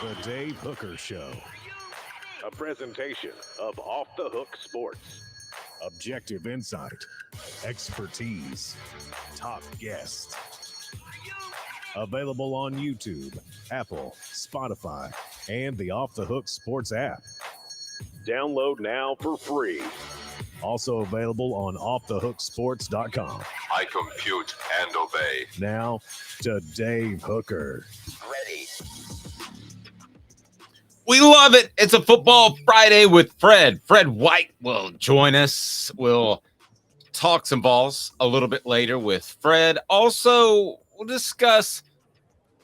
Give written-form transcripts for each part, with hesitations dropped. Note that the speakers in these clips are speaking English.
The Dave Hooker Show. A presentation of Off the Hook Sports. Objective insight, expertise, top guests. Available on YouTube, Apple, Spotify, and the Off the Hook Sports app. Download now for free. Also available on offthehooksports.com. I compute and obey. Now to Dave Hooker. Ready. We love it. It's a Football Friday with Fred. Fred White will join us. We'll talk some balls a little bit later with Fred. Also, we'll discuss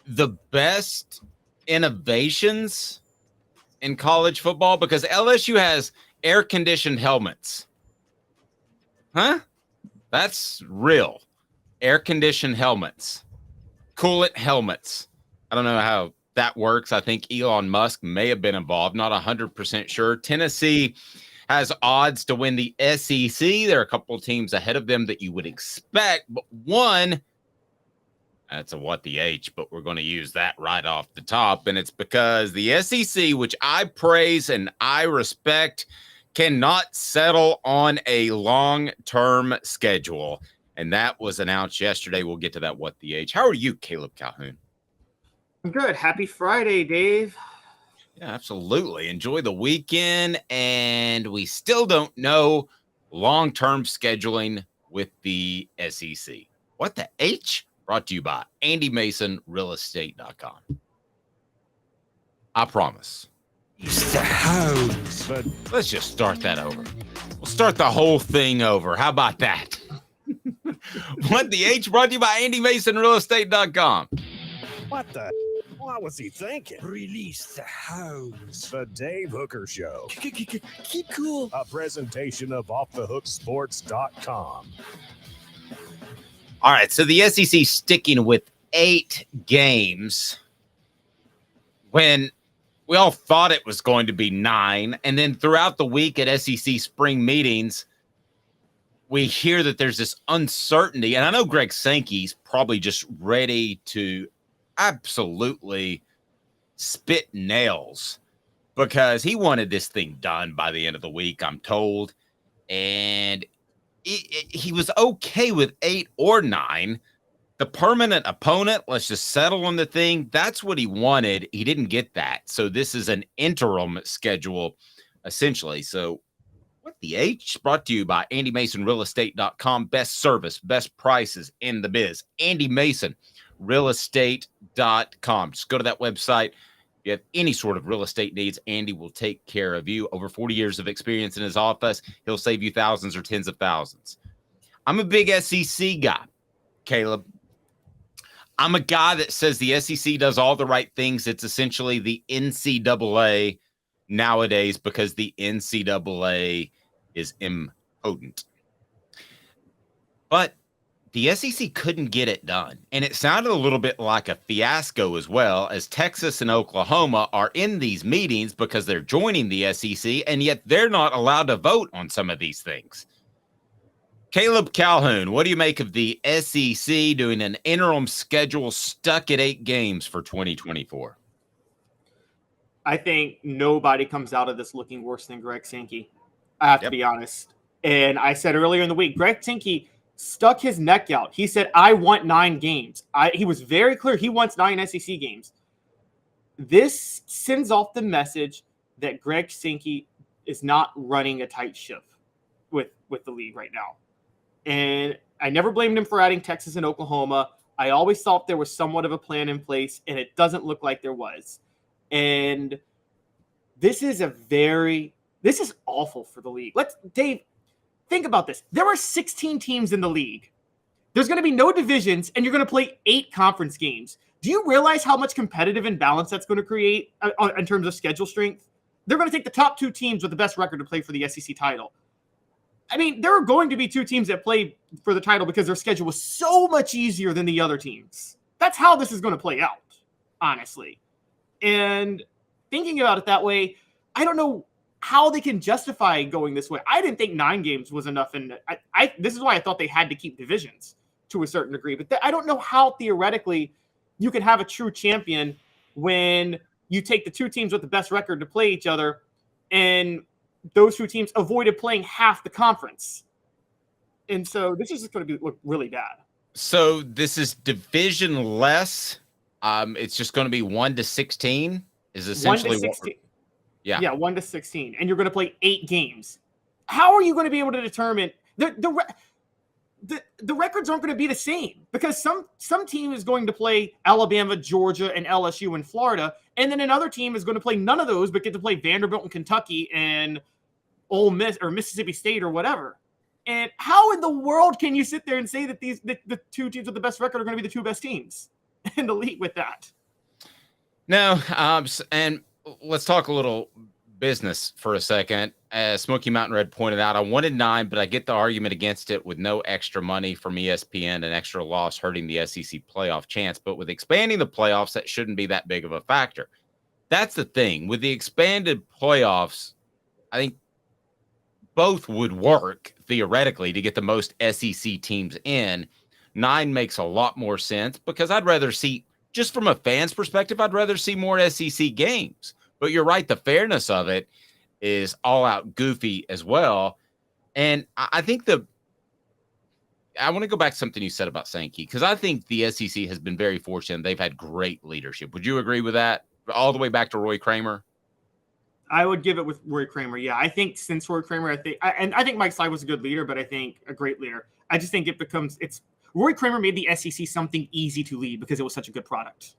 the best innovations in college football because LSU has air-conditioned helmets. Huh? That's real. Air-conditioned helmets. Coolant helmets. I don't know how that works. I think Elon Musk may have been involved. Not 100% sure. Tennessee has odds to win the SEC. There are a couple of teams ahead of them that you would expect, but one, that's a what the H, but we're going to use that right off the top, and it's because the SEC, which I praise and I respect, cannot settle on a long-term schedule, and that was announced yesterday. We'll get to that what the H. How are you, Caleb Calhoun? I'm good. Happy Friday, Dave. Yeah, absolutely. Enjoy the weekend, and we still don't know long-term scheduling with the SEC. What the H? Brought to you by AndyMasonRealEstate.com. I promise. But let's just start that over. We'll start the whole thing over. How about that? What the H? Brought to you by AndyMasonRealEstate.com. What the? What was he thinking? Release the hounds. The Dave Hooker Show. Keep cool. A presentation of offthehooksports.com. All right, so the SEC sticking with 8 games when we all thought it was going to be 9. And then throughout the week at SEC spring meetings, we hear that there's this uncertainty. And I know Greg Sankey's probably just ready to absolutely spit nails because he wanted this thing done by the end of the week, I'm told. And he was okay with 8 or 9. The permanent opponent, let's just settle on the thing. That's what he wanted. He didn't get that. So this is an interim schedule, essentially. So what the H? Brought to you by AndyMasonRealEstate.com. Best service, best prices in the biz. AndyMasonRealEstate.com. Just go to that website. If you have any sort of real estate needs, Andy will take care of you. Over 40 years of experience in his office. He'll save you thousands or tens of thousands. I'm a big SEC guy, Caleb. I'm a guy that says the SEC does all the right things. It's essentially the NCAA nowadays because the NCAA is impotent. But the SEC couldn't get it done. And it sounded a little bit like a fiasco as well, as Texas and Oklahoma are in these meetings because they're joining the SEC, and yet they're not allowed to vote on some of these things. Caleb Calhoun, what do you make of the SEC doing an interim schedule stuck at 8 games for 2024? I think nobody comes out of this looking worse than Greg Sankey. I have to be honest. And I said earlier in the week, Greg Sankey stuck his neck out. He said, I want 9 games. He was very clear. He wants 9 SEC games. This sends off the message that Greg Sankey is not running a tight ship with the league right now. And I never blamed him for adding Texas and Oklahoma. I always thought there was somewhat of a plan in place, and it doesn't look like there was. And this is awful for the league. Dave, think about this. There are 16 teams in the league. There's going to be no divisions, and you're going to play 8 conference games. Do you realize how much competitive imbalance that's going to create in terms of schedule strength? They're going to take the top 2 teams with the best record to play for the SEC title. I mean, there are going to be 2 teams that play for the title because their schedule was so much easier than the other teams. That's how this is going to play out, honestly. And thinking about it that way, I don't know how they can justify going this way. I didn't think 9 games was enough. And this is why I thought they had to keep divisions to a certain degree. But I don't know how theoretically you can have a true champion when you take the two teams with the best record to play each other, and those two teams avoided playing half the conference. And so this is just going to look really bad. So this is division less. It's just going to be 1 to 16 is essentially 1 to 16. Yeah, 1 to 16, and you're going to play 8 games. How are you going to be able to determine the records aren't going to be the same, because some team is going to play Alabama, Georgia, and LSU and Florida, and then another team is going to play none of those but get to play Vanderbilt and Kentucky and Ole Miss or Mississippi State or whatever. And how in the world can you sit there and say that the two teams with the best record are going to be the two best teams in the league with that? No, and let's talk a little business for a second. As Smoky Mountain Red pointed out, I wanted 9, but I get the argument against it with no extra money from ESPN and extra loss hurting the SEC playoff chance. But with expanding the playoffs, that shouldn't be that big of a factor. That's the thing. With the expanded playoffs, I think both would work theoretically to get the most SEC teams in. 9 makes a lot more sense, because I'd rather see, just from a fan's perspective, I'd rather see more SEC games. But you're right, the fairness of it is all out goofy as well. And I think I want to go back to something you said about Sankey, because I think the SEC has been very fortunate. They've had great leadership. Would you agree with that? All the way back to Roy Kramer? I would give it with Roy Kramer. Yeah, I think since Roy Kramer, I think Mike Sly was a good leader, but I think a great leader. I just think Roy Kramer made the SEC something easy to lead because it was such a good product.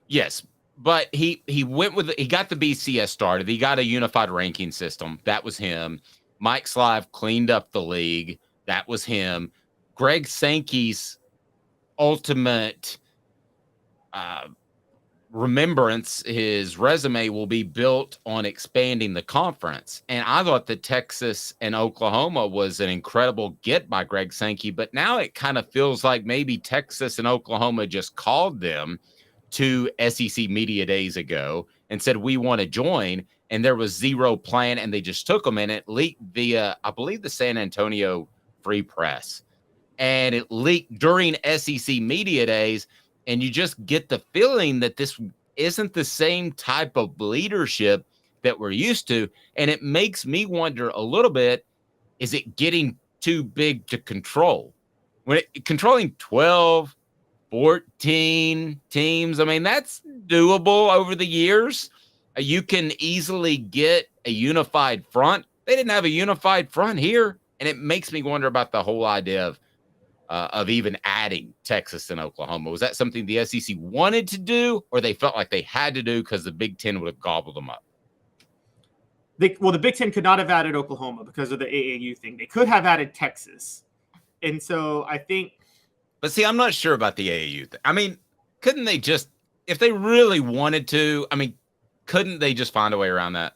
Yes, but he got the BCS started. He got a unified ranking system. That was him. Mike Sly cleaned up the league. That was him. Greg Sankey's ultimate remembrance, his resume will be built on expanding the conference. And I thought that Texas and Oklahoma was an incredible get by Greg Sankey, but now it kind of feels like maybe Texas and Oklahoma just called them to SEC media days ago and said, we want to join. And there was zero plan, and they just took them, and it leaked via, I believe, the San Antonio Free Press. And it leaked during SEC media days. And you just get the feeling that this isn't the same type of leadership that we're used to. And it makes me wonder a little bit, is it getting too big to control? Controlling 12, 14 teams, I mean, that's doable over the years. You can easily get a unified front. They didn't have a unified front here. And it makes me wonder about the whole idea of even adding Texas and Oklahoma. Was that something the SEC wanted to do, or they felt like they had to do because the Big Ten would have gobbled them up? The Big Ten could not have added Oklahoma because of the AAU thing. They could have added Texas. And so I think... But see, I'm not sure about the AAU thing. I mean, couldn't they just, if they really wanted to, I mean, couldn't they just find a way around that?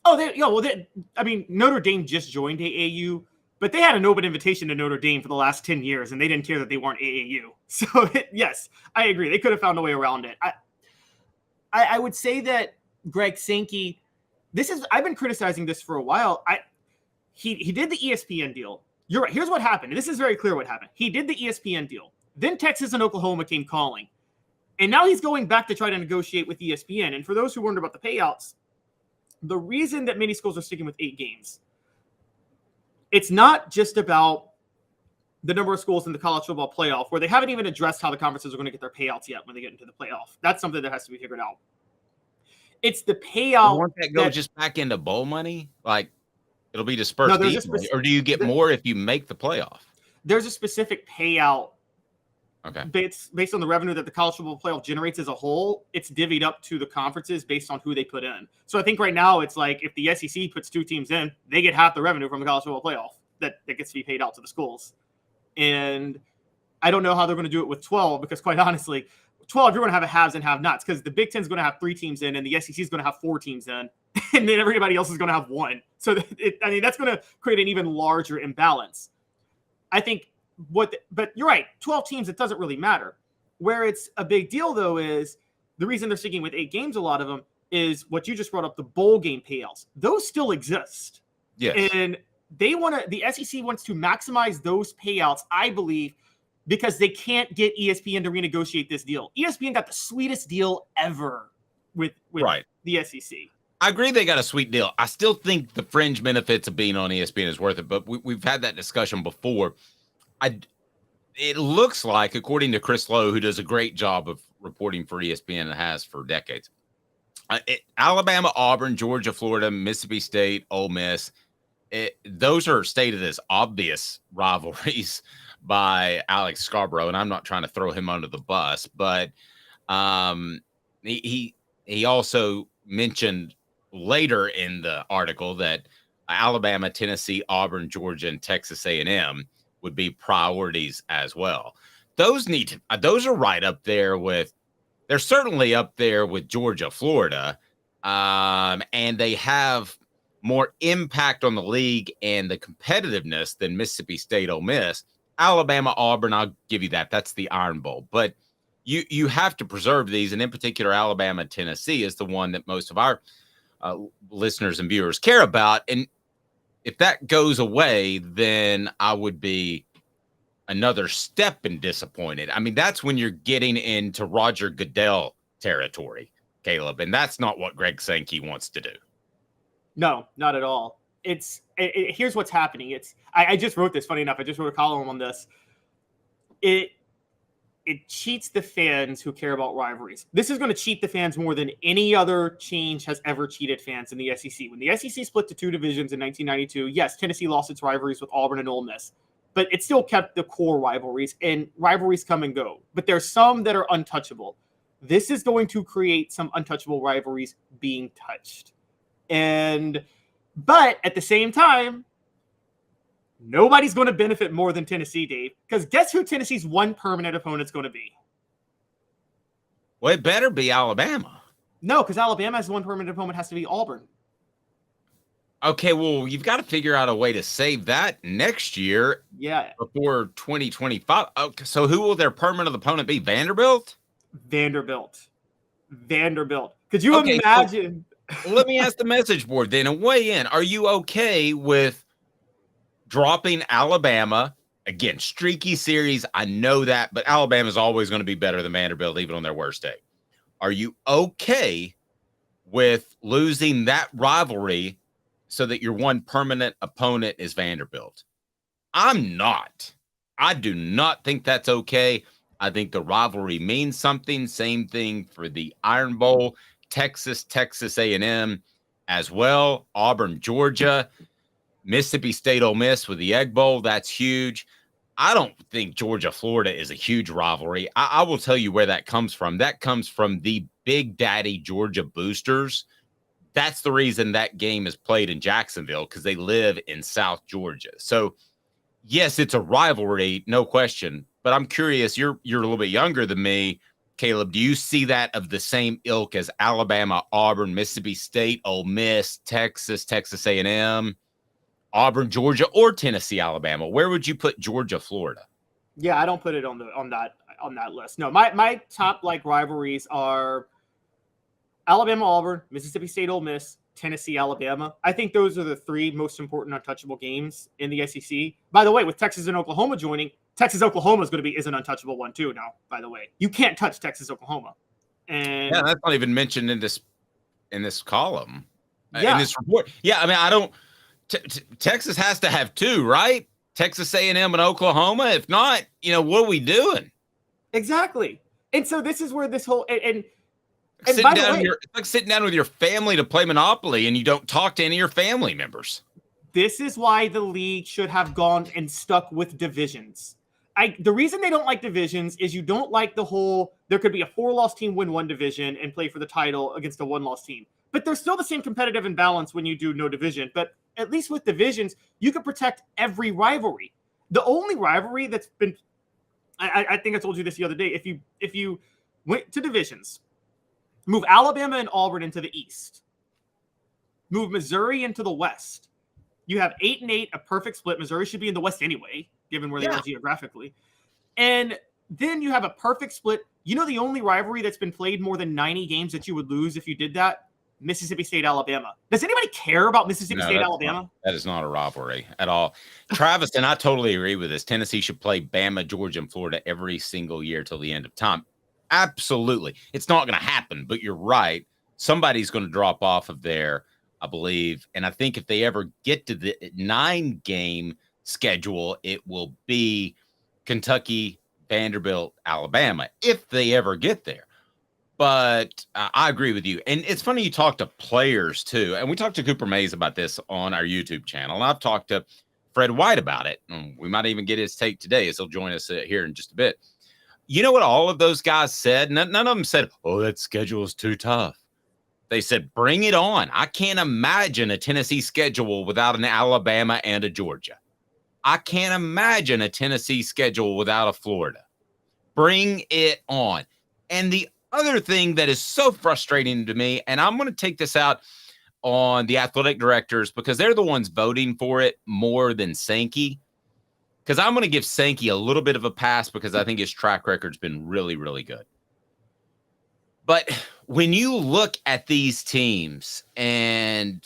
Notre Dame just joined AAU, but they had an open invitation to Notre Dame for the last 10 years, and they didn't care that they weren't AAU. So, yes, I agree. They could have found a way around it. I would say that Greg Sankey, I've been criticizing this for a while. He did the ESPN deal. You're right. Here's what happened. And this is very clear what happened. He did the ESPN deal. Then Texas and Oklahoma came calling. And now he's going back to try to negotiate with ESPN. And for those who wonder about the payouts, the reason that many schools are sticking with 8 games, it's not just about the number of schools in the college football playoff, where they haven't even addressed how the conferences are going to get their payouts yet when they get into the playoff. That's something that has to be figured out. It's the payout. Won't that go just back into bowl money? Like, it'll be dispersed evenly, or do you get more if you make the playoff? There's a specific payout. Okay. Based on the revenue that the college football playoff generates as a whole, it's divvied up to the conferences based on who they put in. So I think right now it's like if the SEC puts 2 teams in, they get half the revenue from the college football playoff that gets to be paid out to the schools. And I don't know how they're going to do it with 12, because quite honestly, 12, you're going to have a haves and have-nots, because the Big Ten is going to have 3 teams in and the SEC is going to have 4 teams in, and then everybody else is going to have 1. So that's going to create an even larger imbalance. I think but you're right, 12 teams, it doesn't really matter. Where it's a big deal, though, is the reason they're sticking with 8 games, a lot of them, is what you just brought up, the bowl game payouts. Those still exist. Yes. And the SEC wants to maximize those payouts, I believe, because they can't get ESPN to renegotiate this deal. ESPN got the sweetest deal ever with Right. the SEC. I agree they got a sweet deal. I still think the fringe benefits of being on ESPN is worth it, but we've had that discussion before. It looks like, according to Chris Lowe, who does a great job of reporting for ESPN and has for decades, Alabama, Auburn, Georgia, Florida, Mississippi State, Ole Miss, those are stated as obvious rivalries by Alex Scarborough, and I'm not trying to throw him under the bus, but he also mentioned later in the article that Alabama, Tennessee, Auburn, Georgia, and Texas A&M would be priorities as well. Those are right up there with. They're certainly up there with Georgia, Florida, and they have more impact on the league and the competitiveness than Mississippi State, Ole Miss. Alabama, Auburn, I'll give you that. That's the Iron Bowl. But you have to preserve these, and in particular, Alabama, Tennessee is the one that most of our listeners and viewers care about. And if that goes away, then I would be another step in disappointed. I mean, that's when you're getting into Roger Goodell territory, Caleb, and that's not what Greg Sankey wants to do. No, not at all. Here's what's happening. I just wrote this. Funny enough, I just wrote a column on this. It cheats the fans who care about rivalries. This is going to cheat the fans more than any other change has ever cheated fans in the SEC. When the SEC split to two divisions in 1992, yes, Tennessee lost its rivalries with Auburn and Ole Miss, but it still kept the core rivalries, and rivalries come and go. But there's some that are untouchable. This is going to create some untouchable rivalries being touched. But at the same time, nobody's going to benefit more than Tennessee, Dave, because guess who Tennessee's one permanent opponent's going to be? Well, it better be Alabama. No, because Alabama's one permanent opponent has to be Auburn. Okay, well, you've got to figure out a way to save that next year. Yeah. Before 2025. Okay, so who will their permanent opponent be? Vanderbilt? Vanderbilt. Could you imagine? So let me ask the message board then and weigh in. Are you okay with dropping Alabama? Again, streaky series. I know that, but Alabama's always going to be better than Vanderbilt, even on their worst day. Are you okay with losing that rivalry so that your one permanent opponent is Vanderbilt? I'm not. I do not think that's okay. I think the rivalry means something. Same thing for the Iron Bowl, Texas A&M as well, Auburn, Georgia, Mississippi State, Ole Miss with the Egg Bowl. That's huge. I don't think Georgia, Florida is a huge rivalry. I will tell you where that comes from. That comes from the Big Daddy Georgia boosters. That's the reason that game is played in Jacksonville, because they live in South Georgia. So, yes, it's a rivalry, no question. But I'm curious, you're a little bit younger than me, Caleb. Do you see that of the same ilk as Alabama, Auburn, Mississippi State, Ole Miss, Texas A&M, Auburn, Georgia, or Tennessee, Alabama? Where would you put Georgia, Florida? Yeah, I don't put it on that list. No, my top rivalries are Alabama, Auburn, Mississippi State, Ole Miss, Tennessee, Alabama. I think those are the three most important untouchable games in the SEC. By the way, with Texas and Oklahoma joining, Texas-Oklahoma is an untouchable one too now, by the way. You can't touch Texas-Oklahoma. And yeah, that's not even mentioned in this column, in this report. Yeah, I mean, I don't Texas has to have two, right? Texas A&M and Oklahoma. If not, what are we doing? Exactly. And so this is where this whole and it's like sitting down with your family to play Monopoly and you don't talk to any of your family members. This is why the league should have gone and stuck with divisions. The reason they don't like divisions is you don't like the whole, there could be a 4-loss team win one division and play for the title against a 1-loss team. But they're still the same competitive imbalance when you do no division. But at least with divisions, you can protect every rivalry. The only rivalry that's been, I think I told you this the other day, if you went to divisions, move Alabama and Auburn into the East, move Missouri into the West, you have 8-8, a perfect split. Missouri should be in the West anyway, given where they are geographically. And then you have a perfect split. The only rivalry that's been played more than 90 games that you would lose if you did that? Mississippi State, Alabama. Does anybody care about Mississippi State, Alabama? That is not a rivalry at all. Travis, and I totally agree with this. Tennessee should play Bama, Georgia, and Florida every single year till the end of time. Absolutely. It's not going to happen, but you're right. somebody's going to drop off of there, I believe. And I think if they ever get to the 9-game schedule, it will be Kentucky, Vanderbilt, Alabama, if they ever get there. But I agree with you. And it's funny you talk to players, too. And we talked to Cooper Mays about this on our YouTube channel. And I've talked to Fred White about it. And we might even get his take today as he'll join us here in just a bit. You know what all of those guys said? None of them said, oh, that schedule is too tough. They said, bring it on. I can't imagine a Tennessee schedule without an Alabama and a Georgia. I can't imagine a Tennessee schedule without a Florida. Bring it on. And the other thing that is so frustrating to me, and I'm going to take this out on the athletic directors because they're the ones voting for it more than Sankey. Because I'm going to give Sankey a little bit of a pass because I think his track record's been really, really good. But when you look at these teams and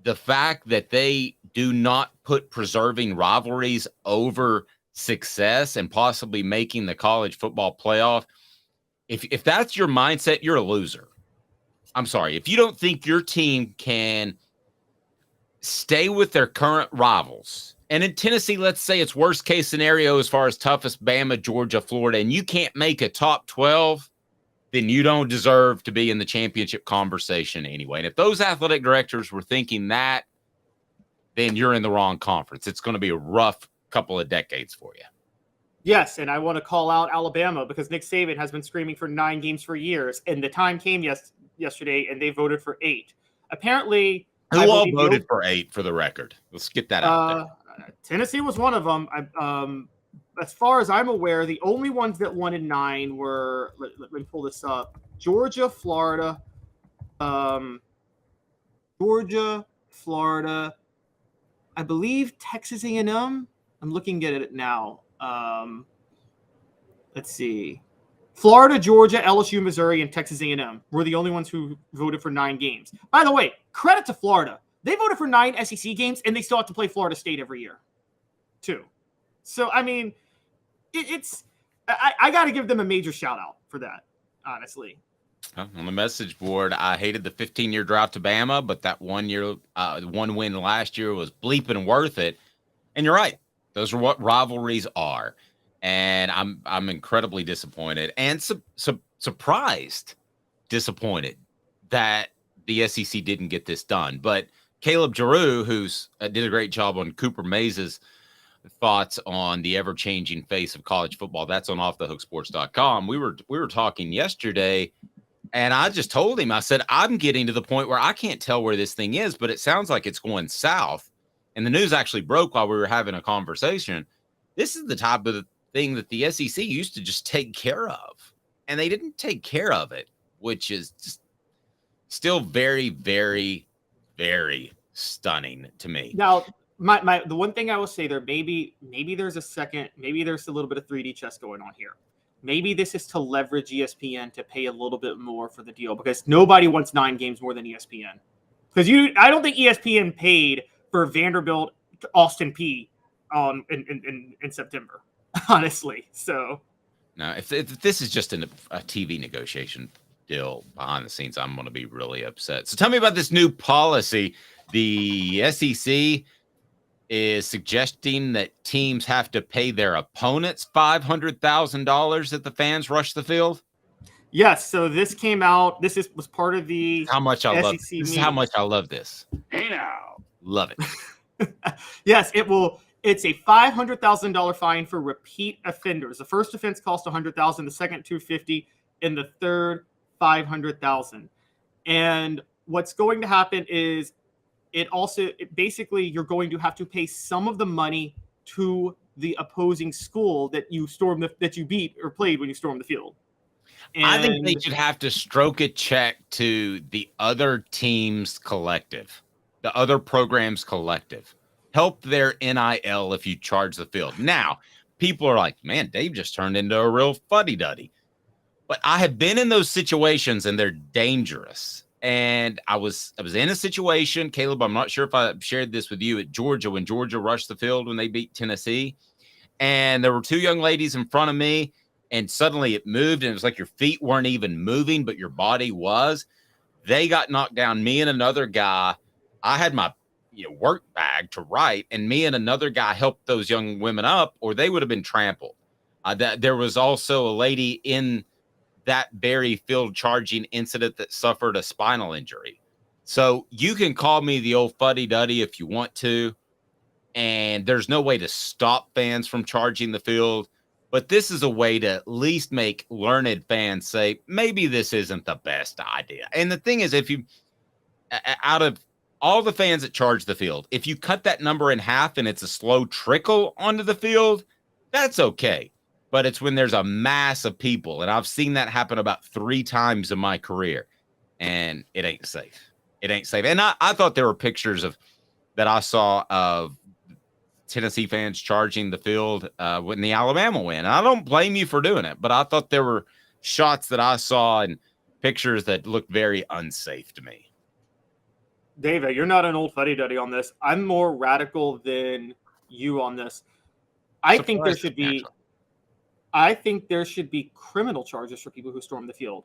the fact that they do not put preserving rivalries over success and possibly making the college football playoff, if that's your mindset, you're a loser. I'm sorry. If you don't think your team can stay with their current rivals, and in Tennessee, let's say it's worst case scenario as far as toughest Bama, Georgia, Florida, and you can't make a top 12, then you don't deserve to be in the championship conversation anyway. And if those athletic directors were thinking that, then you're in the wrong conference. It's going to be a rough couple of decades for you. Yes, and I want to call out Alabama because Nick Saban has been screaming for 9 games for years, and the time came yesterday, and they voted for 8. Apparently, who all voted for 8 for the record? Let's get that out there. Tennessee was one of them. As far as I'm aware, the only ones that wanted 9 were, let me pull this up, Georgia, Florida, I believe Texas A&M. I'm looking at it now. Let's see. Florida, Georgia, LSU, Missouri, and Texas A&M were the only ones who voted for 9 games. By the way, credit to Florida. They voted for 9 SEC games, and they still have to play Florida State every year, too. So, I mean, I got to give them a major shout-out for that, honestly. On the message board, I hated the 15-year drought to Bama, but that 1 win last year was bleeping worth it. And you're right. Those are what rivalries are. And I'm incredibly disappointed and surprised, disappointed that the SEC didn't get this done. But Caleb Giroux, who's did a great job on Cooper Mays' thoughts on the ever-changing face of college football, that's on offthehooksports.com. We were talking yesterday, and I just told him, I said, I'm getting to the point where I can't tell where this thing is, but it sounds like it's going south. And the news actually broke while we were having a conversation. This is the type of thing that the SEC used to just take care of, and they didn't take care of it, which is just still very, very, very stunning to me. Now, the one thing I will say there, maybe there's a little bit of 3D chess going on here. Maybe this is to leverage ESPN to pay a little bit more for the deal because nobody wants 9 games more than ESPN. Because I don't think ESPN paid for Vanderbilt, Austin P in September, honestly. So, now, if this is just a TV negotiation deal behind the scenes, I'm going to be really upset. So tell me about this new policy. The SEC is suggesting that teams have to pay their opponents $500,000 if the fans rush the field. Yes. So this came out. This was part of the how much I love. SEC This is how much I love this. Hey now. Love it. Yes, it will. It's a $500,000 fine for repeat offenders. The first offense cost $100,000, the second $250,000, and the third $500,000. And what's going to happen is basically you're going to have to pay some of the money to the opposing school that you beat or played when you stormed the field. And I think they should have to stroke a check to the other team's collective, the other program's collective. Help their NIL if you charge the field. Now, people are like, man, Dave just turned into a real fuddy-duddy. But I have been in those situations, and they're dangerous. And I was in a situation, Caleb, I'm not sure if I shared this with you, at Georgia, when Georgia rushed the field when they beat Tennessee. And there were 2 young ladies in front of me, and suddenly it moved, and it was like your feet weren't even moving, but your body was. They got knocked down. Me and another guy, I had my work bag to write, and me and another guy helped those young women up, or they would have been trampled. There was also a lady in that very field charging incident that suffered a spinal injury. So you can call me the old fuddy-duddy if you want to, and there's no way to stop fans from charging the field, but this is a way to at least make learned fans say, maybe this isn't the best idea. And the thing is, if you, out of all the fans that charge the field, if you cut that number in half and it's a slow trickle onto the field, that's okay. But it's when there's a mass of people, and I've seen that happen about 3 times in my career, and it ain't safe. It ain't safe. And I thought there were pictures that I saw of Tennessee fans charging the field when the Alabama win. And I don't blame you for doing it, but I thought there were shots that I saw and pictures that looked very unsafe to me. David, you're not an old fuddy-duddy on this. I'm more radical than you on this. I think there should be criminal charges for people who storm the field.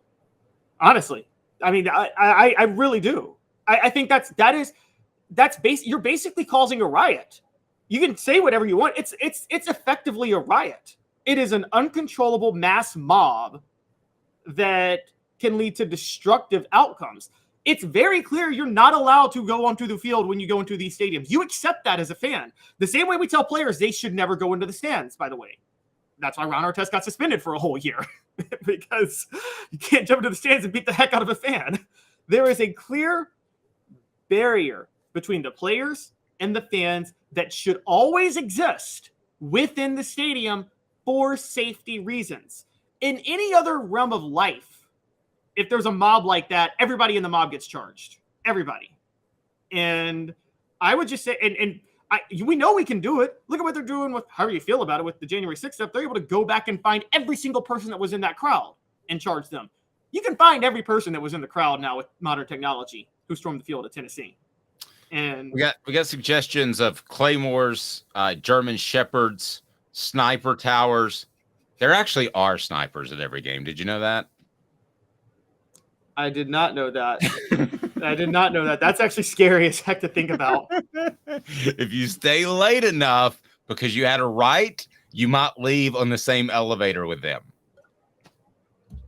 Honestly, I mean, I really do. I think you're basically causing a riot. You can say whatever you want. It's effectively a riot. It is an uncontrollable mass mob that can lead to destructive outcomes. It's very clear you're not allowed to go onto the field when you go into these stadiums. You accept that as a fan. The same way we tell players they should never go into the stands, by the way. That's why Ron Artest got suspended for a whole year, because you can't jump into the stands and beat the heck out of a fan. There is a clear barrier between the players and the fans that should always exist within the stadium for safety reasons. In any other realm of life, if there's a mob like that, everybody in the mob gets charged. Everybody. And I would just say, we know we can do it. Look at what they're doing with, however you feel about it, with the January 6th stuff. They're able to go back and find every single person that was in that crowd and charge them. You can find every person that was in the crowd now with modern technology who stormed the field at Tennessee. And we got suggestions of claymores, German shepherds, sniper towers. There actually are snipers at every game. Did you know that? I did not know that. I did not know that. That's actually scary as heck to think about. If you stay late enough because you had a right, you might leave on the same elevator with them.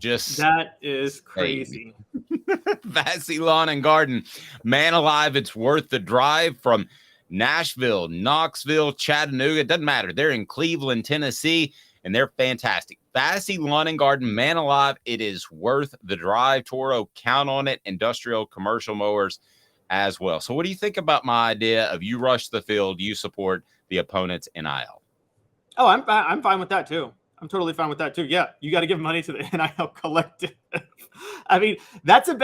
That is crazy. Vassy Lawn and Garden, man alive, it's worth the drive from Nashville, Knoxville, Chattanooga. It doesn't matter. They're in Cleveland, Tennessee, and they're fantastic. Vassy Lawn and Garden, man alive, it is worth the drive. Toro, count on it. Industrial, commercial mowers as well. So what do you think about my idea of you rush the field, you support the opponent's NIL? Oh, I'm fine with that too. I'm totally fine with that too. Yeah, you got to give money to the NIL collective. I mean, but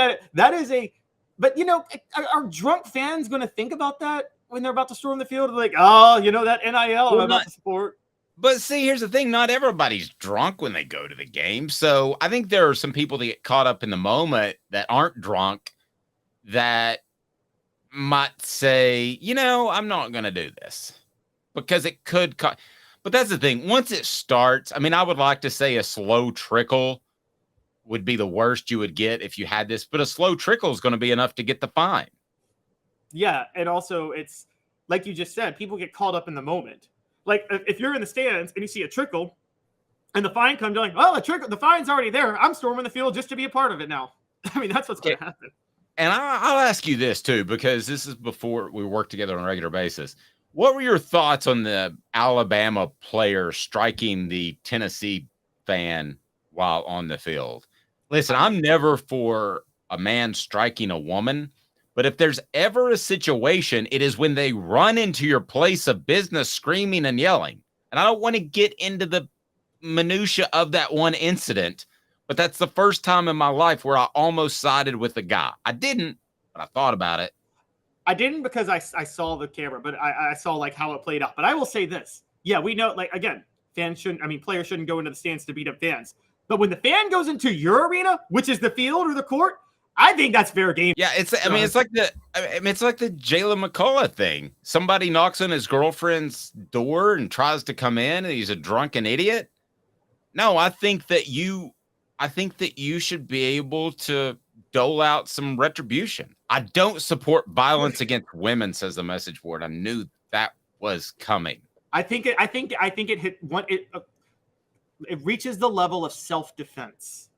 are drunk fans going to think about that when they're about to storm the field? Like, oh, that NIL I'm about to support. But see, here's the thing. Not everybody's drunk when they go to the game. So I think there are some people that get caught up in the moment that aren't drunk that might say, I'm not going to do this because it could But that's the thing. Once it starts, I mean, I would like to say a slow trickle would be the worst you would get if you had this, but a slow trickle is going to be enough to get the fine. Yeah, and also it's like you just said, people get caught up in the moment. Like if you're in the stands and you see a trickle and the fine comes, you're like, well, the fine's already there. I'm storming the field just to be a part of it now. I mean, that's what's going to happen. And I'll ask you this too, because this is before we work together on a regular basis. What were your thoughts on the Alabama player striking the Tennessee fan while on the field? Listen, I'm never for a man striking a woman, but if there's ever a situation, it is when they run into your place of business screaming and yelling. And I don't want to get into the minutia of that one incident, but that's the first time in my life where I almost sided with the guy. I didn't, but I thought about it. I didn't because I saw the camera, but I saw like how it played out. But I will say this. Yeah, we know, like, again, players shouldn't go into the stands to beat up fans. But when the fan goes into your arena, which is the field or the court, I think that's fair game. Yeah, it's like the Jalen McCullough thing. Somebody knocks on his girlfriend's door and tries to come in, and he's a drunken idiot. No, I think that you should be able to dole out some retribution. I don't support violence against women, says the message board. I knew that was coming. I think it hit one. It reaches the level of self-defense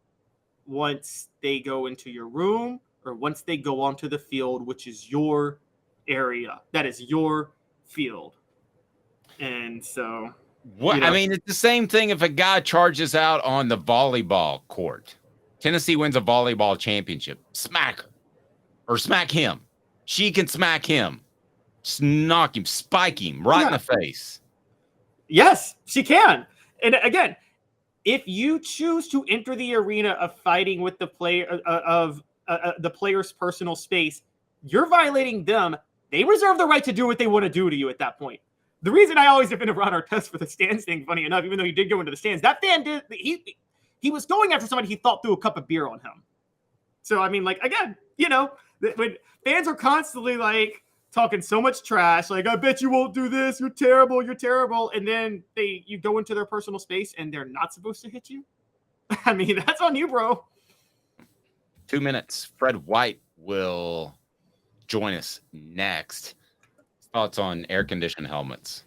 once they go into your room or once they go onto the field, which is your area. That is your field. And so, what I mean, it's the same thing if a guy charges out on the volleyball court. Tennessee wins a volleyball championship. Smack her or smack him. She can smack him. Just knock him, spike him right in the face. Yes, she can. And again, if you choose to enter the arena of fighting with the player the player's personal space, you're violating them. They reserve the right to do what they want to do to you at that point. The reason I always defended Ron Artest for the stands thing, funny enough, even though he did go into the stands, that fan did. He was going after somebody he thought threw a cup of beer on him. So I mean, like, again, when fans are constantly like talking so much trash, like, I bet you won't do this, you're terrible, and then you go into their personal space and they're not supposed to hit you. I mean, that's on you, bro. 2 minutes. Fred White will join us next. Thoughts on air-conditioned helmets.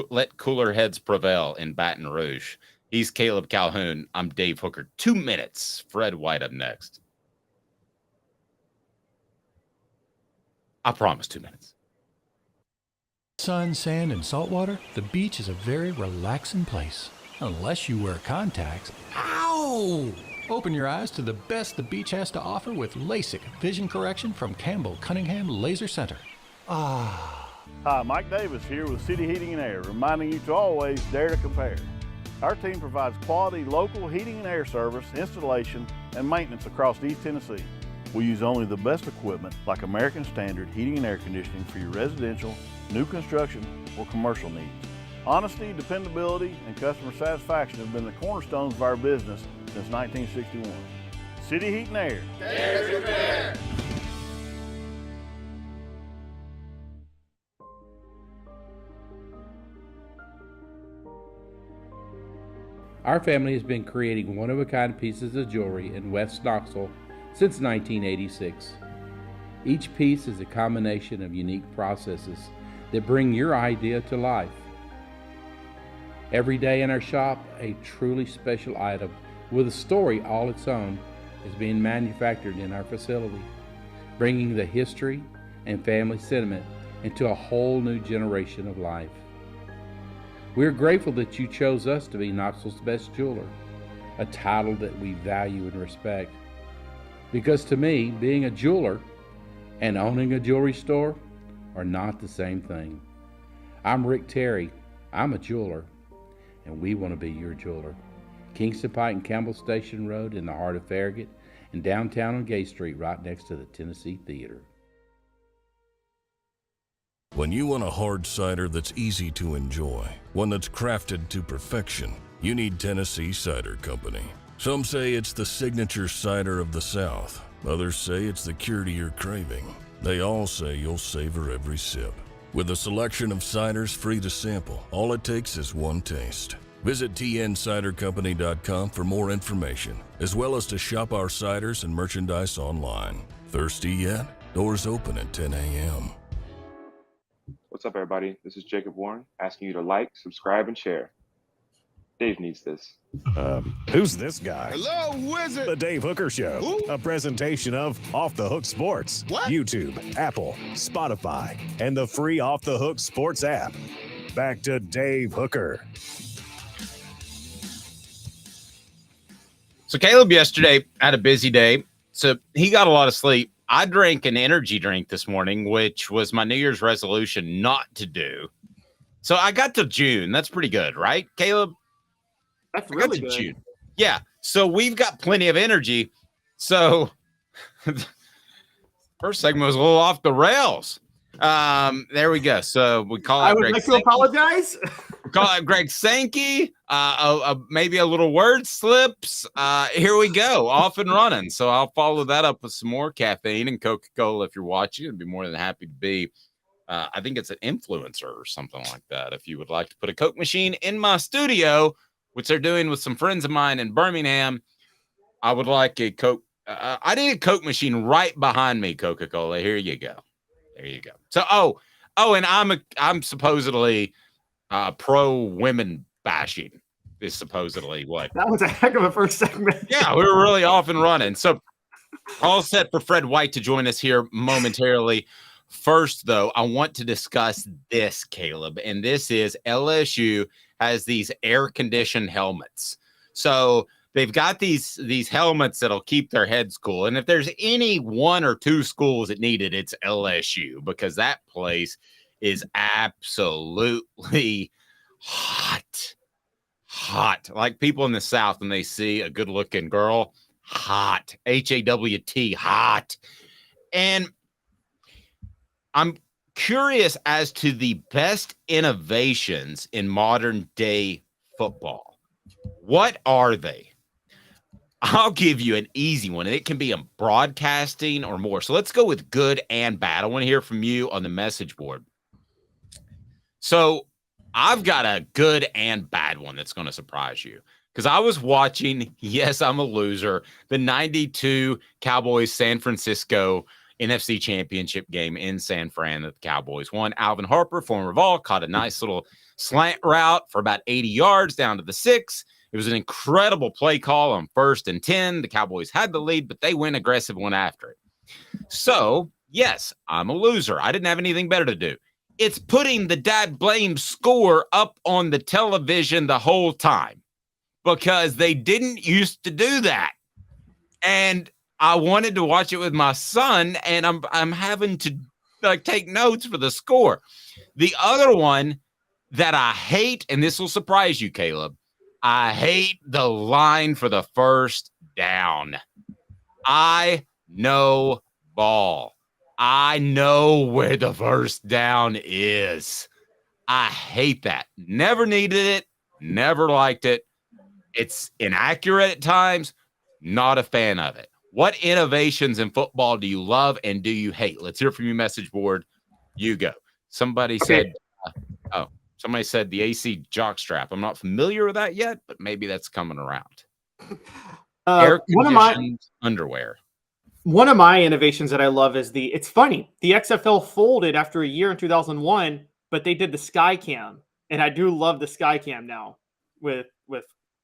Let cooler heads prevail in Baton Rouge. He's Caleb Calhoun. I'm Dave Hooker. 2 minutes. Fred White up next. I promise 2 minutes. Sun, sand, and salt water, the beach is a very relaxing place. Unless you wear contacts. Ow! Open your eyes to the best the beach has to offer with LASIK vision correction from Campbell Cunningham Laser Center. Ah. Hi, Mike Davis here with City Heating and Air, reminding you to always dare to compare. Our team provides quality local heating and air service, installation, and maintenance across East Tennessee. We use only the best equipment like American Standard heating and air conditioning for your residential, new construction, or commercial needs. Honesty, dependability, and customer satisfaction have been the cornerstones of our business since 1961. City Heat and Air. Dare to compare. Our family has been creating one-of-a-kind pieces of jewelry in West Knoxville since 1986. Each piece is a combination of unique processes that bring your idea to life. Every day in our shop, a truly special item with a story all its own is being manufactured in our facility, bringing the history and family sentiment into a whole new generation of life. We're grateful that you chose us to be Knoxville's best jeweler, a title that we value and respect. Because to me, being a jeweler and owning a jewelry store are not the same thing. I'm Rick Terry. I'm a jeweler, and we want to be your jeweler. Kingston Pike and Campbell Station Road in the heart of Farragut, and downtown on Gay Street right next to the Tennessee Theater. When you want a hard cider that's easy to enjoy, one that's crafted to perfection, you need Tennessee Cider Company. Some say it's the signature cider of the South. Others say it's the cure to your craving. They all say you'll savor every sip. With a selection of ciders free to sample, all it takes is one taste. Visit tncidercompany.com for more information, as well as to shop our ciders and merchandise online. Thirsty yet? Doors open at 10 a.m. What's up, everybody? This is Jacob Warren, asking you to like, subscribe, and share. Dave needs this. Who's this guy? Hello, who is it? The Dave Hooker Show, Who? a presentation of Off the Hook Sports. What? YouTube, Apple, Spotify, and the free Off the Hook Sports app. Back to Dave Hooker. So Caleb yesterday had a busy day, so he got a lot of sleep. I drank an energy drink this morning, which was my New Year's resolution not to do. So I got to June. That's pretty good, right, Caleb? That's really good. June. Yeah. So we've got plenty of energy. So first segment was a little off the rails. There we go. So we call I out would Greg like to Sankey. apologize. We call out Greg Sankey. Maybe a little word slips. Here we go. Off and running. So I'll follow that up with some more caffeine and Coca-Cola. If you're watching, I'd be more than happy to be. I think it's an influencer or something like that. If you would like to put a Coke machine in my studio, which they're doing with some friends of mine in Birmingham, I would like a Coke I need a Coke machine right behind me, Coca-Cola. Here you go. There you go. So, and I'm supposedly pro women bashing is supposedly what. That was a heck of a first segment. Yeah, we were really off and running. So all set for Fred White to join us here momentarily. First, though, I want to discuss this, Caleb, and this is LSU has these air-conditioned helmets. So they've got these helmets that'll keep their heads cool. And if there's any one or two schools that need it, it's LSU, because that place is absolutely hot. Like people in the South, when they see a good-looking girl, hot. HAWT, hot. And I'm curious as to the best innovations in modern day football. What are they? I'll give you an easy one, and it can be in broadcasting or more. So let's go with good and bad. I want to hear from you on the message board. So I've got a good and bad one that's going to surprise you, because I was watching, yes, I'm a loser, the 92 Cowboys San Francisco NFC Championship game in San Fran that the Cowboys won. Alvin Harper, former Vol, caught a nice little slant route for about 80 yards down to the 6. It was an incredible play call on 1st and 10. The Cowboys had the lead, but they went aggressive one after it. So, yes, I'm a loser. I didn't have anything better to do. It's putting the dad blame score up on the television the whole time, because they didn't used to do that. And I wanted to watch it with my son, and I'm having to take notes for the score. The other one that I hate, and this will surprise you, Caleb, I hate the line for the first down. I know ball. I know where the first down is. I hate that. Never needed it. Never liked it. It's inaccurate at times. Not a fan of it. What innovations in football do you love and do you hate? Let's hear from your message board. You go. Somebody said, somebody said the AC jockstrap. I'm not familiar with that yet, but maybe that's coming around. Air-conditioned underwear. One of my innovations that I love is it's funny. The XFL folded after a year in 2001, but they did the Sky Cam, and I do love the Sky Cam now with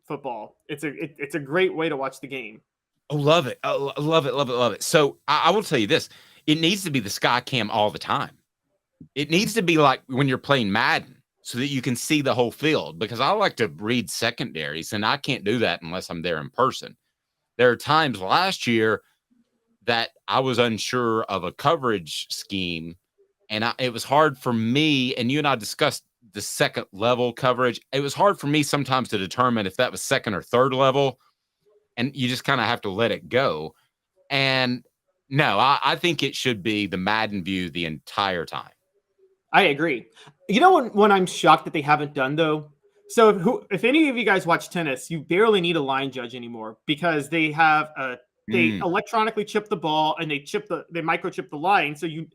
football. It's a great way to watch the game. Oh, love it. Oh, love it. So I will tell you this. It needs to be the Sky Cam all the time. It needs to be like when you're playing Madden so that you can see the whole field, because I like to read secondaries, and I can't do that unless I'm there in person. There are times last year that I was unsure of a coverage scheme, and it was hard for me, and you and I discussed the second level coverage. It was hard for me sometimes to determine if that was second or third level, and you just kind of have to let it go. And no, I think it should be the Madden view the entire time. I agree. You know when I'm shocked that they haven't done, though? So if any of you guys watch tennis, you barely need a line judge anymore, because they have they electronically chip the ball, and they microchip the line. So you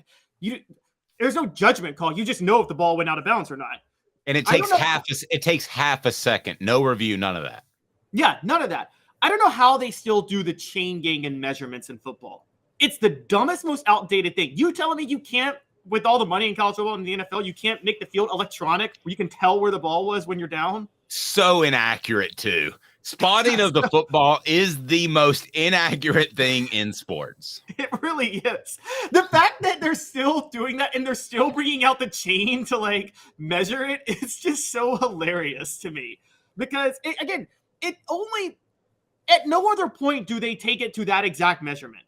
there's no judgment call. You just know if the ball went out of bounds or not. And it takes half a second. No review, none of that. Yeah, none of that. I don't know how they still do the chain gang and measurements in football. It's the dumbest, most outdated thing. You telling me you can't, with all the money in college football and the NFL, you can't make the field electronic where you can tell where the ball was when you're down? So inaccurate, too. Spotting of the football is the most inaccurate thing in sports. It really is. The fact that they're still doing that and they're still bringing out the chain to measure it, it's just so hilarious to me. Because, at no other point do they take it to that exact measurement.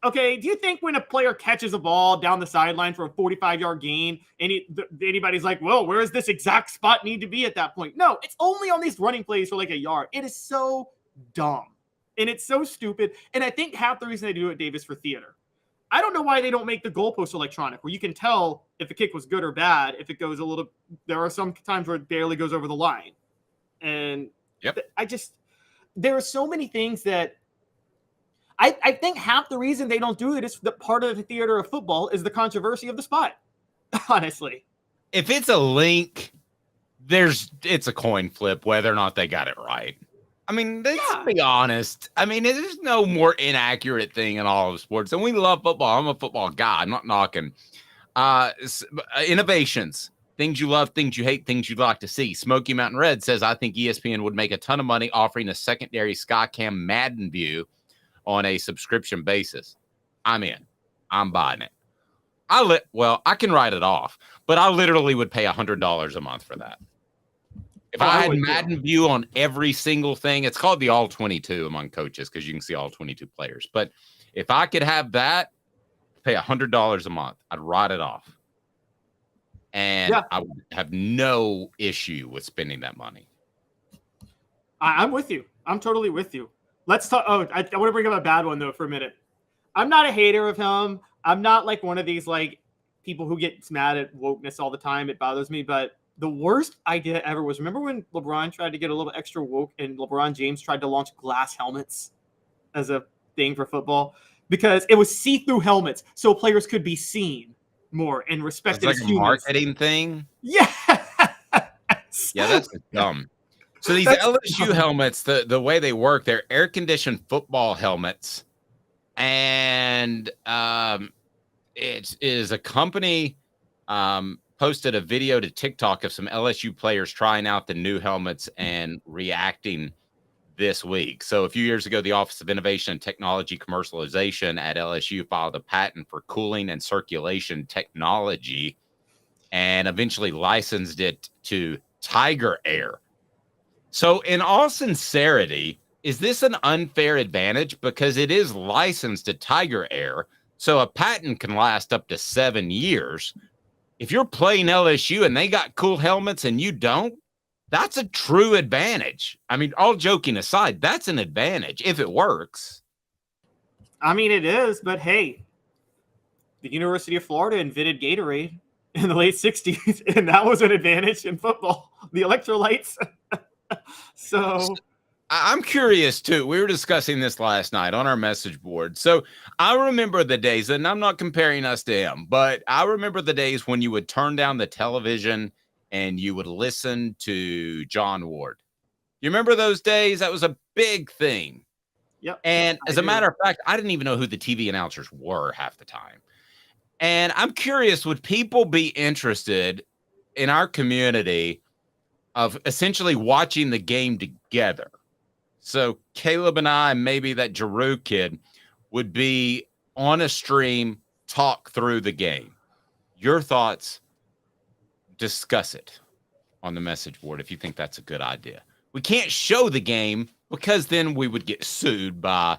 Okay, do you think when a player catches a ball down the sideline for a 45-yard gain, anybody's like, well, where does this exact spot need to be at that point? No, it's only on these running plays for a yard. It is so dumb, and it's so stupid. And I think half the reason they do it, Dave, is for theater. I don't know why they don't make the goalpost electronic, where you can tell if a kick was good or bad. If it goes there are some times where it barely goes over the line. And there are so many things that I think half the reason they don't do it is the part of the theater of football is the controversy of the spot. Honestly, if it's a link, it's a coin flip whether or not they got it right. I mean, let's be honest. I mean, there's no more inaccurate thing in all of sports. And we love football. I'm a football guy. I'm not knocking. Innovations, things you love, things you hate, things you'd like to see. Smoky Mountain Red says, I think ESPN would make a ton of money offering a secondary Skycam Madden view on a subscription basis. I'm in. I'm buying it. I can write it off, but I literally would pay $100 a month for that. If I had Madden view on every single thing, it's called the All 22 among coaches because you can see all 22 players. But if I could have that, pay $100 a month, I'd write it off. And I would have no issue with spending that money. I'm with you. I'm totally with you. Let's talk. Oh, I want to bring up a bad one, though, for a minute. I'm not a hater of him. I'm not like one of these like people who gets mad at wokeness all the time. It bothers me. But the worst idea ever was, remember when LeBron tried to get a little extra woke and LeBron James tried to launch glass helmets as a thing for football? Because it was see-through helmets so players could be seen more and respected as humans. It's like a marketing thing? Yeah. Yeah, that's dumb. So these LSU helmets, the way they work, they're air-conditioned football helmets. And it is a company posted a video to TikTok of some LSU players trying out the new helmets and reacting this week. So a few years ago, the Office of Innovation and Technology Commercialization at LSU filed a patent for cooling and circulation technology and eventually licensed it to Tiger Air. So in all sincerity, is this an unfair advantage? Because it is licensed to Tiger Air, so a patent can last up to 7 years. If you're playing LSU and they got cool helmets and you don't, that's a true advantage. I mean, all joking aside, that's an advantage if it works. I mean, it is, but hey, the University of Florida invented Gatorade in the late 60s, and that was an advantage in football, the electrolytes. So I'm curious, too. We were discussing this last night on our message board. So I remember the days, and I'm not comparing us to him, but I remember the days when you would turn down the television and you would listen to John Ward. You remember those days? That was a big thing. Yep. And as a matter of fact, I didn't even know who the TV announcers were half the time. And I'm curious, would people be interested in our community of essentially watching the game together? So Caleb and I, maybe that Giroux kid, would be on a stream, talk through the game. Your thoughts? Discuss it on the message board if you think that's a good idea. We can't show the game because then we would get sued by,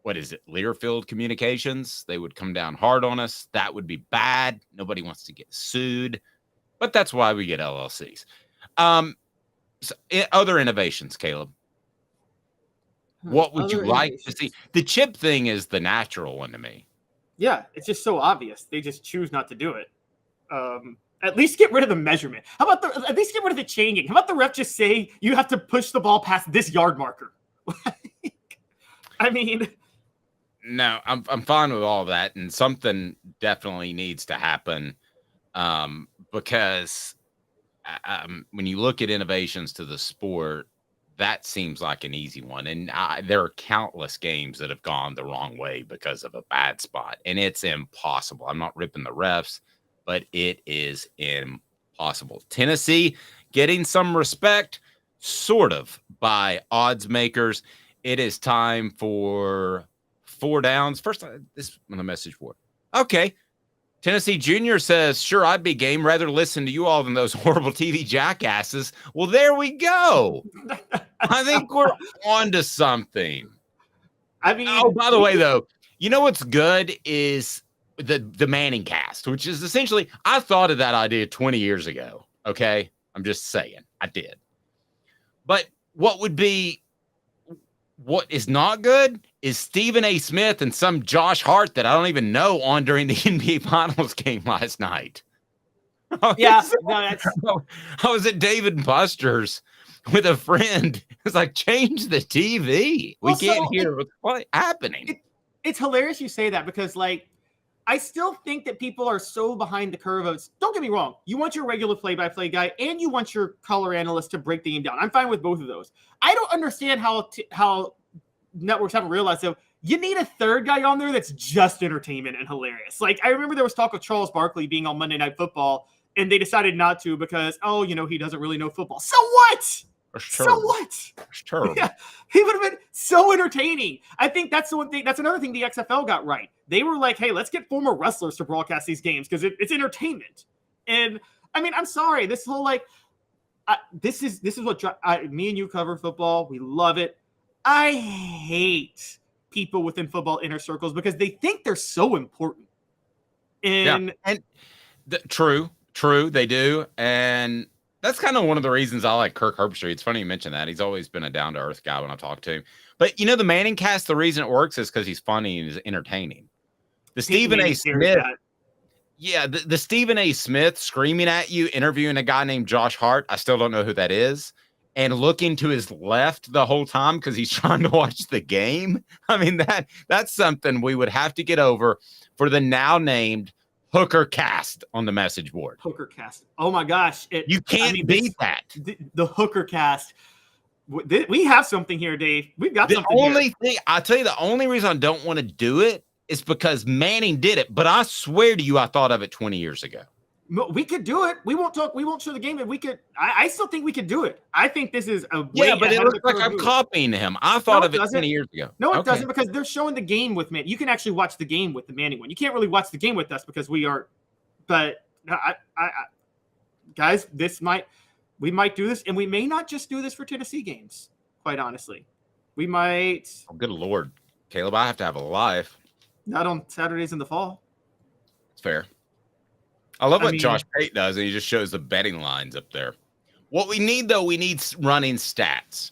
what is it, Learfield Communications? They would come down hard on us. That would be bad. Nobody wants to get sued. But that's why we get LLCs. Other innovations, Caleb. What would you like to see? The chip thing is the natural one to me. Yeah, it's just so obvious. They just choose not to do it. At least get rid of the measurement. How about at least get rid of the changing? How about the ref just say you have to push the ball past this yard marker? I mean, no, I'm fine with all that, and something definitely needs to happen because when you look at innovations to the sport, that seems like an easy one, and there are countless games that have gone the wrong way because of a bad spot, and it's impossible. I'm not ripping the refs, but it is impossible. Tennessee getting some respect, sort of, by odds makers. It is time for 4 downs. First, this on the message board. Okay. Tennessee Junior says, sure, I'd be game. Rather listen to you all than those horrible TV jackasses. Well, there we go. I think we're on to something. I mean, oh, by the way, though, you know what's good is the Manning cast, which is essentially, I thought of that idea 20 years ago. Okay. I'm just saying I did. But what is not good is Stephen A. Smith and some Josh Hart that I don't even know on during the NBA Finals game last night. Yeah. I was at Dave & Buster's with a friend. It's like, change the TV. We can't hear what's happening. It's hilarious you say that because, like, I still think that people are so behind the curve of, don't don't get me wrong. You want your regular play-by-play guy, and you want your color analyst to break the game down. I'm fine with both of those. I don't understand how networks haven't realized, though, you need a third guy on there that's just entertainment and hilarious. Like, I remember there was talk of Charles Barkley being on Monday Night Football, and they decided not to because, he doesn't really know football. So what? So what? Terrible. Yeah, he would have been so entertaining. I think that's the one thing. That's another thing the XFL got right. They were like, hey, let's get former wrestlers to broadcast these games because it's entertainment. And I mean, I'm sorry, this whole this is what me and you cover football. We love it. I hate people within football inner circles because they think they're so important. And true, they do. And that's kind of one of the reasons I like Kirk Herbstreit. It's funny you mentioned that. He's always been a down-to-earth guy when I talk to him. But, the Manning cast, the reason it works is because he's funny and he's entertaining. The Stephen A. Smith. Yeah, the Stephen A. Smith screaming at you, interviewing a guy named Josh Hart. I still don't know who that is. And looking to his left the whole time because he's trying to watch the game. I mean, that's something we would have to get over for the now named Hooker cast on the message board. Hooker cast. Oh my gosh. You can't beat that. The Hooker cast. We have something here, Dave. We've got something here. I'll tell you, the only reason I don't want to do it is because Manning did it. But I swear to you, I thought of it 20 years ago. We could do it. We won't show the game, but we could. I still think we could do it. I think this is a way but it looks like I'm copying him. I thought of it 20 years ago. No, it doesn't, because they're showing the game with Manning. You can actually watch the game with the Manning one. You can't really watch the game with us because we are. But guys, we might do this, and we may not just do this for Tennessee games. Quite honestly, we might. Oh, good Lord, Caleb! I have to have a life. Not on Saturdays in the fall. It's fair. I love what Josh Pate does, and he just shows the betting lines up there. What we need, though, we need running stats.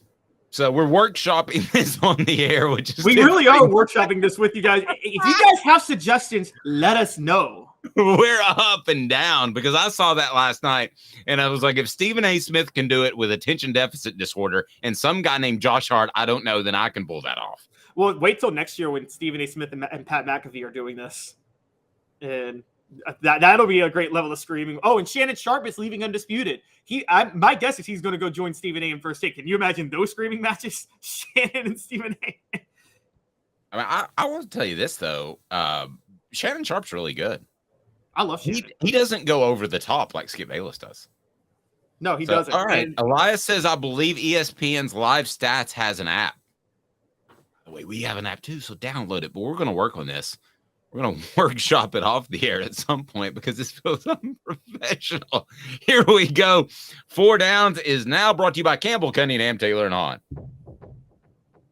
So we're workshopping this on the air, which is we really are workshopping this with you guys. If you guys have suggestions, let us know. We're up and down because I saw that last night, and I was like, if Stephen A. Smith can do it with attention deficit disorder and some guy named Josh Hart, I don't know, then I can pull that off. Well, wait till next year when Stephen A. Smith and Pat McAfee are doing this. And that'll be a great level of screaming. Oh, and Shannon Sharp is leaving undisputed. My guess is he's going to go join Stephen A. in First Take. Can you imagine those screaming matches? Shannon and Stephen A. I mean, I want to tell you this, though. Shannon Sharp's really good. I love Shannon. He doesn't go over the top like Skip Bayless does. No, he doesn't. All right. Elias says, I believe ESPN's Live Stats has an app. Wait, we have an app too, so download it. But we're going to work on this. We're going to workshop it off the air at some point because this feels unprofessional. Here we go. 4 Downs is now brought to you by Campbell, Cunningham, Taylor, and Hahn.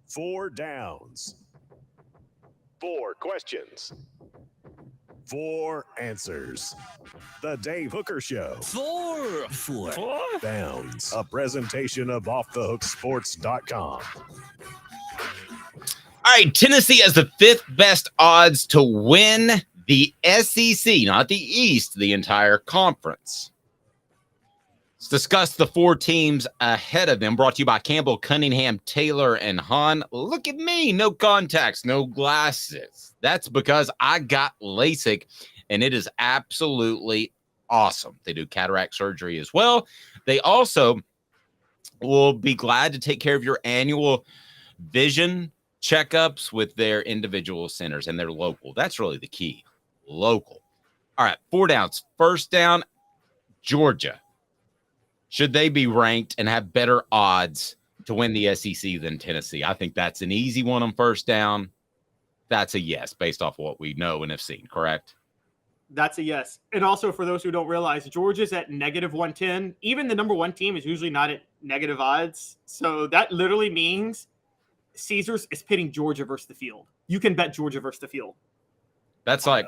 4 Downs. 4 questions. 4 answers. The Dave Hooker Show. 4 Downs. A presentation of OffTheHookSports.com. All right, Tennessee has the 5th best odds to win the SEC, not the East, the entire conference. Let's discuss the 4 teams ahead of them, brought to you by Campbell, Cunningham, Taylor, and Hahn. Look at me, no contacts, no glasses. That's because I got LASIK, and it is absolutely awesome. They do cataract surgery as well. They also will be glad to take care of your annual vision checkups with their individual centers, and they're local. That's really the key. Local. All right, 4 Downs. First down, Georgia. Should they be ranked and have better odds to win the SEC than Tennessee? I think that's an easy one on first down. That's a yes, based off what we know and have seen, correct? That's a yes. And also, for those who don't realize, Georgia's at -110. Even the number 1 team is usually not at negative odds. So that literally means Caesars is pitting Georgia versus the field. You can bet Georgia versus the field. That's like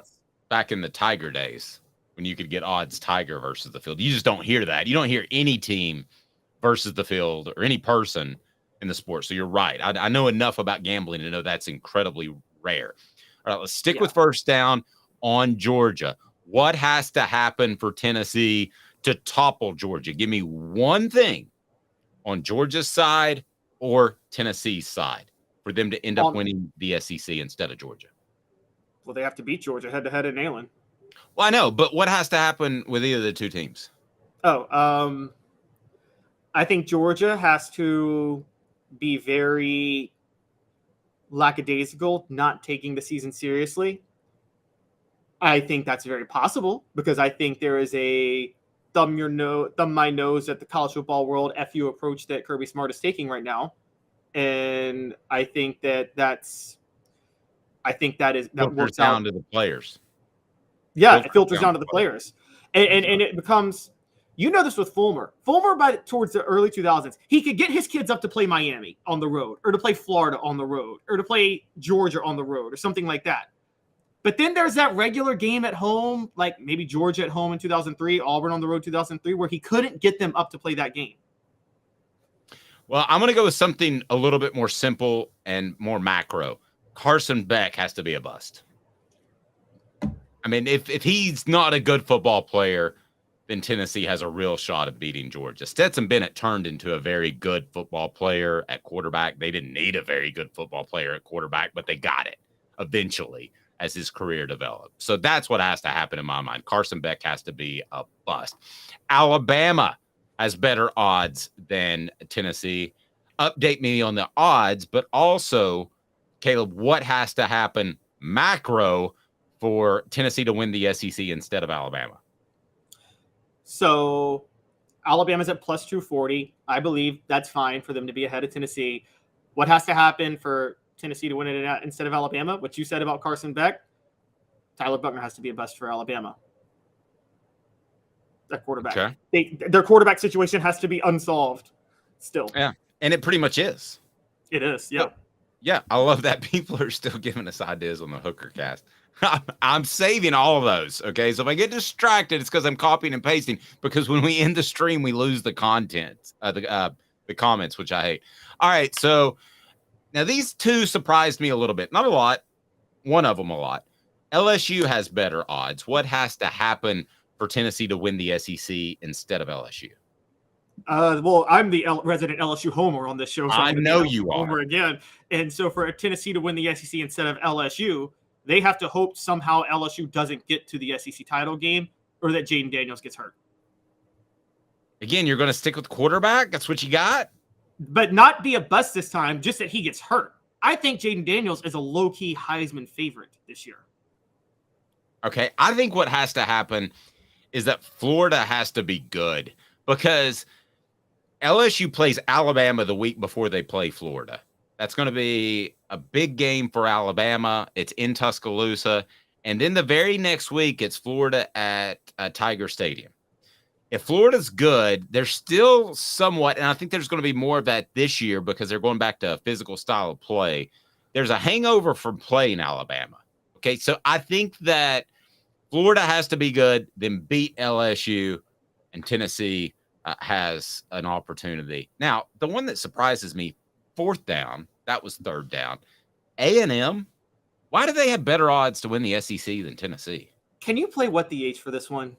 back in the Tiger days when you could get odds Tiger versus the field. You just don't hear that. You don't hear any team versus the field or any person in the sport. So you're right. I know enough about gambling to know that's incredibly rare. All right, let's stick with first down on Georgia. What has to happen for Tennessee to topple Georgia? Give me one thing on Georgia's side or Tennessee's side for them to end up winning the SEC instead of Georgia. Well, they have to beat Georgia head-to-head at Neyland. Well, I know, but what has to happen with either of the two teams? I think Georgia has to be very lackadaisical, not taking the season seriously. I think that's very possible because I think there is a thumb my nose at the college football world FU approach that Kirby Smart is taking right now, and I think that works down out to the players. Yeah, it filters down to the players, and it becomes. This with Fulmer. Fulmer, towards the early 2000s, he could get his kids up to play Miami on the road, or to play Florida on the road, or to play Georgia on the road, or something like that. But then there's that regular game at home, like maybe Georgia at home in 2003, Auburn on the road 2003, where he couldn't get them up to play that game. Well, I'm going to go with something a little bit more simple and more macro. Carson Beck has to be a bust. I mean, if he's not a good football player, then Tennessee has a real shot at beating Georgia. Stetson Bennett turned into a very good football player at quarterback. They didn't need a very good football player at quarterback, but they got it eventually as his career developed. So that's what has to happen in my mind. Carson Beck has to be a bust. Alabama has better odds than Tennessee. Update me on the odds, but also, Caleb, what has to happen macro for Tennessee to win the SEC instead of Alabama? So Alabama's at plus 240. I believe that's fine for them to be ahead of Tennessee. What has to happen for Tennessee to win it instead of Alabama? What you said about Carson Beck, Tyler Buckner has to be a bust for Alabama. That quarterback. Okay. Their quarterback situation has to be unsolved still. Yeah, and it pretty much is. It is, yeah. Yeah, I love that people are still giving us ideas on the Hooker cast. I'm saving all of those, okay? So if I get distracted, it's because I'm copying and pasting, because when we end the stream, we lose the content, the comments, which I hate. All right, so now these two surprised me a little bit. Not a lot. One of them a lot. LSU has better odds. What has to happen for Tennessee to win the SEC instead of LSU? Well, I'm the resident LSU homer on this show. So I know you are. Homer again. And so for Tennessee to win the SEC instead of LSU, they have to hope somehow LSU doesn't get to the SEC title game, or that Jaden Daniels gets hurt. Again, you're going to stick with quarterback? That's what you got? But not be a bust this time, just that he gets hurt. I think Jaden Daniels is a low-key Heisman favorite this year. Okay, I think what has to happen is that Florida has to be good, because LSU plays Alabama the week before they play Florida. That's going to be a big game for Alabama. It's in Tuscaloosa. And then the very next week, it's Florida at Tiger Stadium. If Florida's good, they're still somewhat, and I think there's going to be more of that this year because they're going back to a physical style of play. There's a hangover from playing Alabama. Okay, so I think that Florida has to be good, then beat LSU, and Tennessee has an opportunity. Now, the one that surprises me, fourth down, that was third down. A&M, why do they have better odds to win the SEC than Tennessee? Can you play What the H for this one?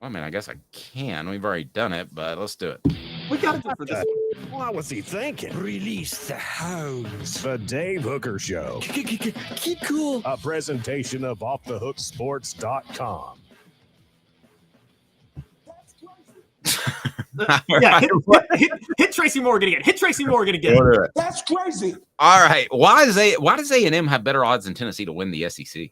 Well, I mean, I guess I can. We've already done it, but let's do it. We got to do it for this one. What was he thinking? Release the hounds. The Dave Hooker Show. Keep cool. A presentation of OffTheHookSports.com. Yeah, hit Tracy Morgan again. Hit Tracy Morgan again. That's crazy. All right. Why does A&M have better odds than Tennessee to win the SEC?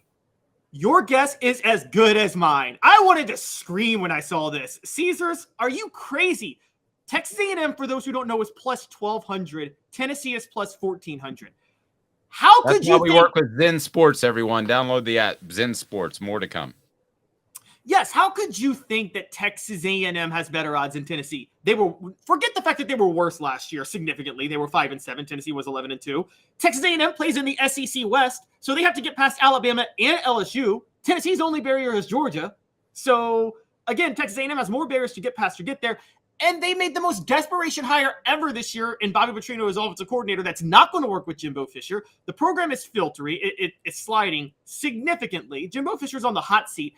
Your guess is as good as mine. I wanted to scream when I saw this. Caesars, are you crazy? Texas A&M, for those who don't know, is plus 1,200. Tennessee is plus 1,400. How could you? We work with Zen Sports, everyone. Download the app, Zen Sports. More to come. Yes, how could you think that Texas A&M has better odds than Tennessee? Forget the fact that they were worse last year significantly. They were 5-7. Tennessee was 11-2. Texas A&M plays in the SEC West, so they have to get past Alabama and LSU. Tennessee's only barrier is Georgia. So again, Texas A&M has more barriers to get past to get there. And they made the most desperation hire ever this year in Bobby Petrino as offensive coordinator. That's not going to work with Jimbo Fisher. The program is filtery. It's sliding significantly. Jimbo Fisher's on the hot seat.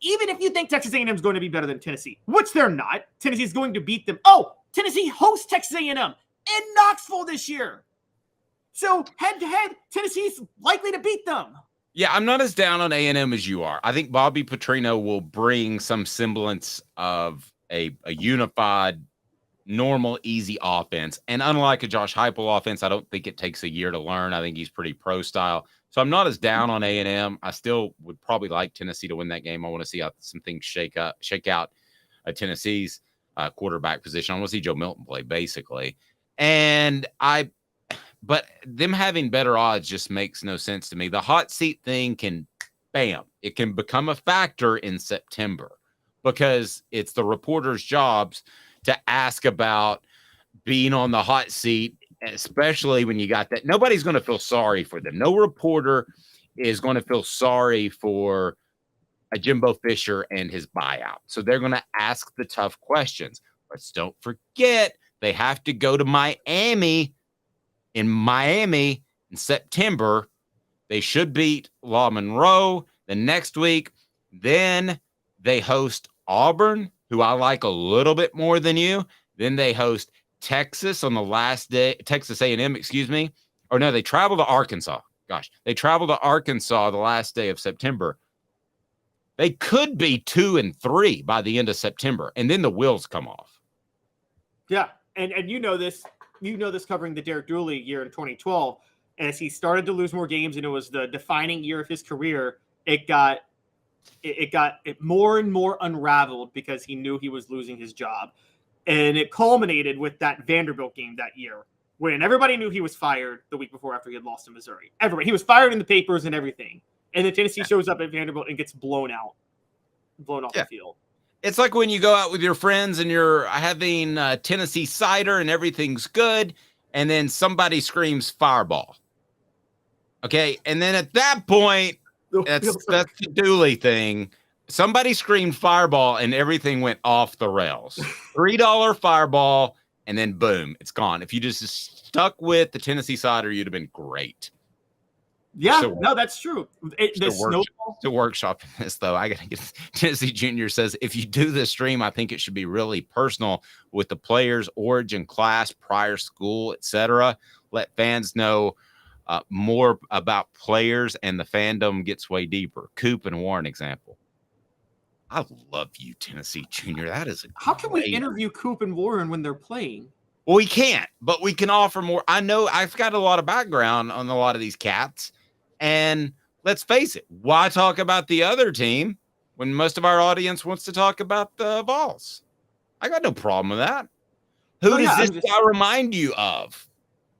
Even if you think Texas A&M is going to be better than Tennessee, which they're not, Tennessee's going to beat them. Oh, Tennessee hosts Texas A&M in Knoxville this year. So head-to-head, Tennessee's likely to beat them. Yeah, I'm not as down on A&M as you are. I think Bobby Petrino will bring some semblance of a unified, normal, easy offense. And unlike a Josh Heupel offense, I don't think it takes a year to learn. I think he's pretty pro style. So I'm not as down on A&M. I still would probably like Tennessee to win that game. I want to see how some things shake out Tennessee's quarterback position. I want to see Joe Milton play, basically. But them having better odds just makes no sense to me. The hot seat thing it can become a factor in September because it's the reporters' jobs to ask about being on the hot seat, especially when you got that. Nobody's going to feel sorry for them. No reporter is going to feel sorry for a Jimbo Fisher and his buyout. So they're going to ask the tough questions. But don't forget, they have to go to Miami. In Miami in September, they should beat La Monroe the next week. Then they host Auburn, who I like a little bit more than you. Then they host Texas on the last day, Texas A&M, excuse me. Or no, they travel to Arkansas. Gosh, they travel to Arkansas the last day of September. They could be 2-3 by the end of September, and then the wheels come off. Yeah, and you know this. You know this covering the Derek Dooley year in 2012. As he started to lose more games and it was the defining year of his career, it got more and more unraveled because he knew he was losing his job. And it culminated with that Vanderbilt game that year when everybody knew he was fired the week before after he had lost to Missouri. Everybody. He was fired in the papers and everything. And then Tennessee shows up at Vanderbilt and gets blown off the field. It's like when you go out with your friends and you're having Tennessee cider and everything's good, and then somebody screams fireball. Okay, and then at that point, that's the Dooley thing. Somebody screamed fireball and everything went off the rails. $3 fireball, and then boom, it's gone. If you just stuck with the Tennessee cider, you'd have been great. Yeah, no, that's true. To workshop this, though, I got to get Tennessee Junior says, if you do this stream, I think it should be really personal with the players' origin, class, prior school, etc. Let fans know more about players, and the fandom gets way deeper. Coop and Warren example. I love you, Tennessee Junior. That is how can we interview Coop and Warren when they're playing? Well, we can't, but we can offer more. I know I've got a lot of background on a lot of these cats. And let's face it, why talk about the other team when most of our audience wants to talk about the Vols? I got no problem with that. Who does this guy remind you of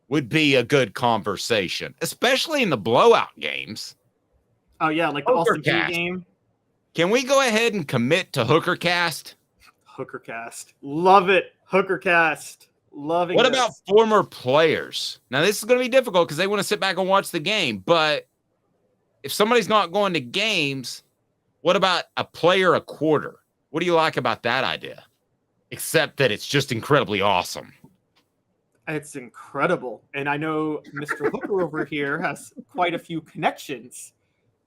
would be a good conversation, especially in the blowout games? Oh, yeah, like the Austin Peay game. Can we go ahead and commit to Hookercast? Hookercast. Love it. Hookercast. Loving What about former players? Now, this is going to be difficult because they want to sit back and watch the game. But if somebody's not going to games, what about a player a quarter? What do you like about that idea? Except that it's just incredibly awesome. It's incredible. And I know Mr. Hooker over here has quite a few connections.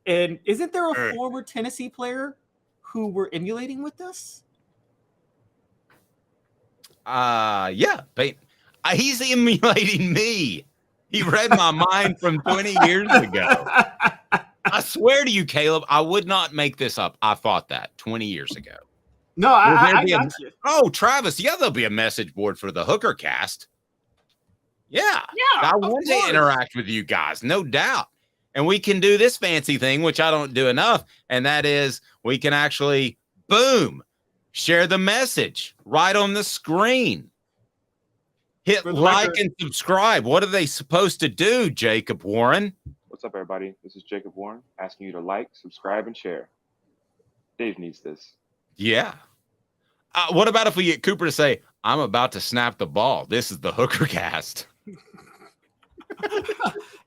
And isn't there a former Tennessee player who we're emulating with this? Yeah, but he's emulating me. He read my mind from 20 years ago. I swear to you, Caleb, I would not make this up. I thought that 20 years ago. No, I got you. Oh, Travis, yeah, there'll be a message board for the Hooker cast. Yeah, I want to interact with you guys, no doubt. And we can do this fancy thing, which I don't do enough, and that is we can actually, boom, share the message right on the screen. Hit like and subscribe. What are they supposed to do, Jacob Warren? What's up, everybody? This is Jacob Warren asking you to like, subscribe, and share. Dave needs this. Yeah. What about if we get Cooper to say, I'm about to snap the ball. This is the Hooker cast.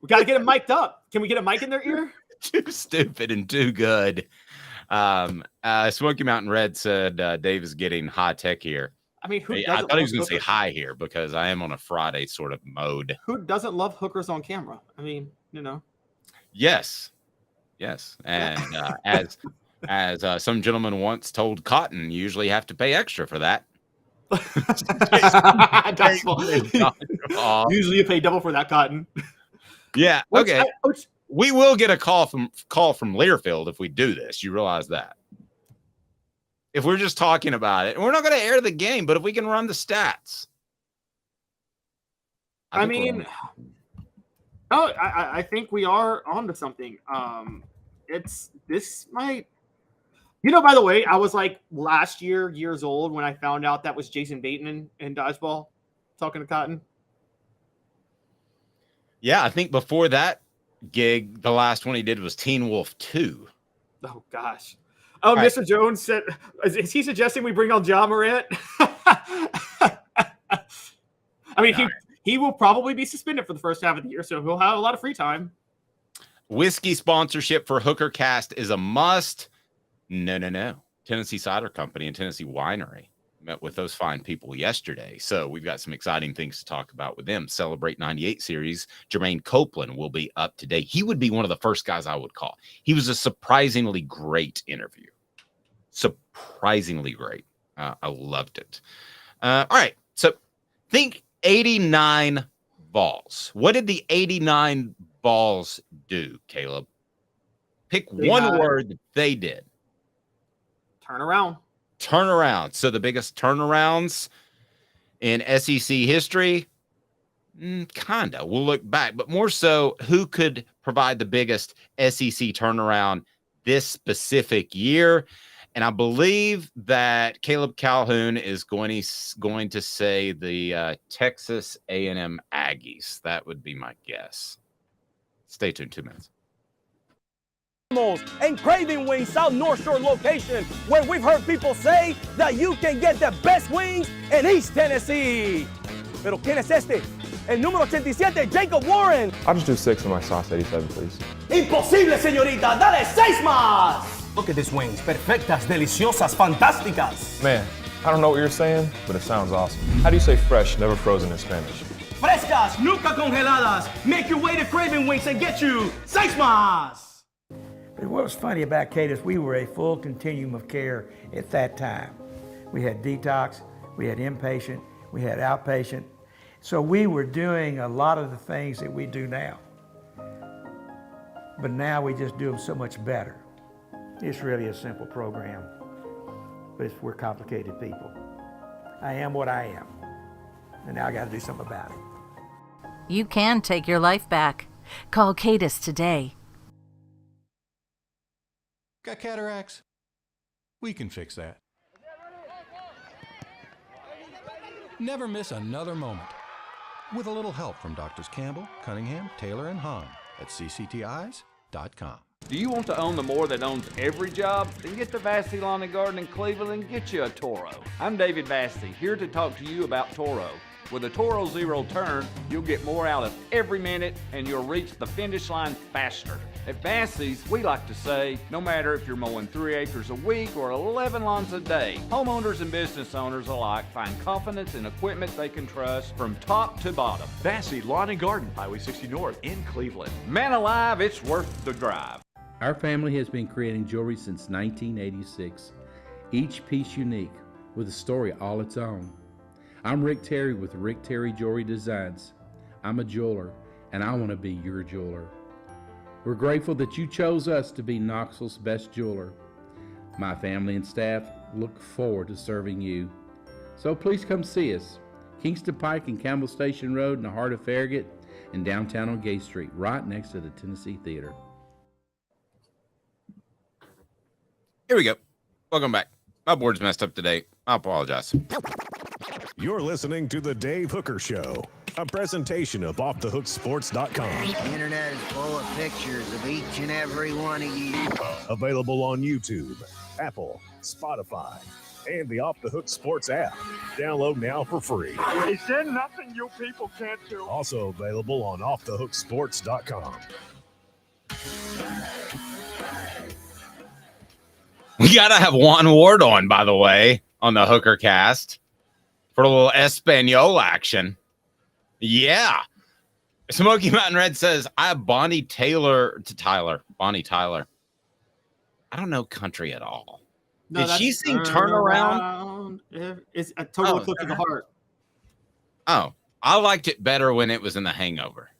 We got to get it mic'd up. Can we get a mic in their ear? Too stupid and too good. Smoky Mountain Red said Dave is getting high tech here. I mean, I thought he was going to say hi here because I am on a Friday sort of mode. Who doesn't love hookers on camera? I mean, you know. Yes. And as some gentleman once told Cotton, you usually have to pay extra for that. Usually you pay double for that, Cotton. Yeah. Okay. We will get a call from Learfield if we do this. You realize that? If we're just talking about it, and we're not going to air the game, but if we can run the stats. I think we are onto something. This might, by the way, I was like years old when I found out that was Jason Bateman in dodgeball talking to Cotton. Yeah, I think before that gig, the last one he did was Teen Wolf 2. Oh, gosh. Oh, right. Mr. Jones said, is he suggesting we bring on Ja Morant? I mean, he will probably be suspended for the first half of the year, so he'll have a lot of free time. Whiskey sponsorship for Hooker Cast is a must. No. Tennessee Cider Company and Tennessee Winery. Met with those fine people yesterday. So we've got some exciting things to talk about with them. Celebrate 98 series. Jermaine Copeland will be up today. He would be one of the first guys I would call. He was a surprisingly great interview. Surprisingly great. I loved it. All right. So think 89 Vols. What did the 89 Vols do, Caleb? Pick one word that they did. Turn around. So the biggest turnarounds in SEC history, kinda. We'll look back, but more so, who could provide the biggest SEC turnaround this specific year? And I believe that Caleb Calhoun is going to say the Texas A&M Aggies. That would be my guess. Stay tuned. 2 minutes. And Craving Wings South North Shore location, where we've heard people say that you can get the best wings in East Tennessee. Pero ¿quién es este? El número 87, Jacob Warren. I'll just do 6 on my sauce 87, please. Imposible, señorita. Dale 6 más. Look at these wings. Perfectas, deliciosas, fantásticas. Man, I don't know what you're saying, but it sounds awesome. How do you say fresh, never frozen in Spanish? Frescas, nunca congeladas. Make your way to Craving Wings and get you 6 más. What was funny about Cadis, we were a full continuum of care at that time. We had detox, we had inpatient, we had outpatient. So we were doing a lot of the things that we do now. But now we just do them so much better. It's really a simple program, but we're complicated people. I am what I am, and now I got to do something about it. You can take your life back. Call Cadis today. Got cataracts? We can fix that. Never miss another moment. With a little help from Doctors Campbell, Cunningham, Taylor, and Hahn at cctis.com. Do you want to own the more that owns every job? Then get to Vassey Lawn and Garden in Cleveland and get you a Toro. I'm David Vassey, here to talk to you about Toro. With a Toro Zero Turn, you'll get more out of every minute and you'll reach the finish line faster. At Vassey's, we like to say, no matter if you're mowing 3 acres a week or 11 lawns a day, homeowners and business owners alike find confidence in equipment they can trust from top to bottom. Vassey Lawn and Garden, Highway 60 North in Cleveland. Man alive, it's worth the drive. Our family has been creating jewelry since 1986, each piece unique with a story all its own. I'm Rick Terry with Rick Terry Jewelry Designs. I'm a jeweler, and I want to be your jeweler. We're grateful that you chose us to be Knoxville's best jeweler. My family and staff look forward to serving you. So please come see us. Kingston Pike and Campbell Station Road in the heart of Farragut and downtown on Gay Street, right next to the Tennessee Theater. Here we go. Welcome back. My board's messed up today. I apologize. You're listening to The Dave Hooker Show, a presentation of OffTheHookSports.com. The internet is full of pictures of each and every one of you. Available on YouTube, Apple, Spotify, and the Off the Hook Sports app. Download now for free. Is there nothing you people can't do? Also available on OffTheHookSports.com. We got to have Juan Ward on, by the way, on the Hooker Cast for a little Espanol action. Yeah. Smoky Mountain Red says, I have Bonnie Tyler. I don't know country at all. No, did she sing Turn Around? It's a total clip of the heart. Oh, I liked it better when it was in The Hangover.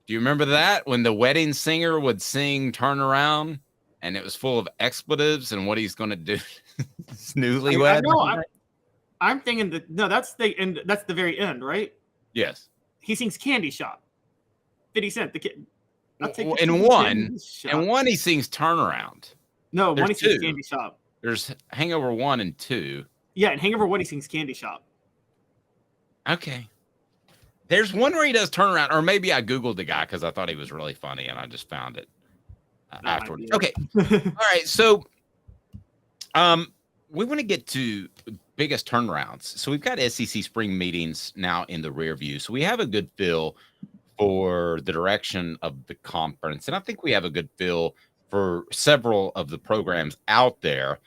Do you remember that when the wedding singer would sing "Turn Around" and it was full of expletives and what he's going to do? Newlywed. I'm thinking that's the end. That's the very end, right? Yes. He sings "Candy Shop." 50 Cent. The kid. In one, he sings "Turnaround." No, There's one he sings two. "Candy Shop." There's Hangover 1 and 2. Yeah, and Hangover 1 he sings "Candy Shop." Okay. There's one where he does "Turnaround," or maybe I Googled the guy because I thought he was really funny and I just found it afterwards. Okay. All right. So we want to get to biggest turnarounds. So we've got SEC spring meetings now in the rear view. So we have a good feel for the direction of the conference. And I think we have a good feel for several of the programs out there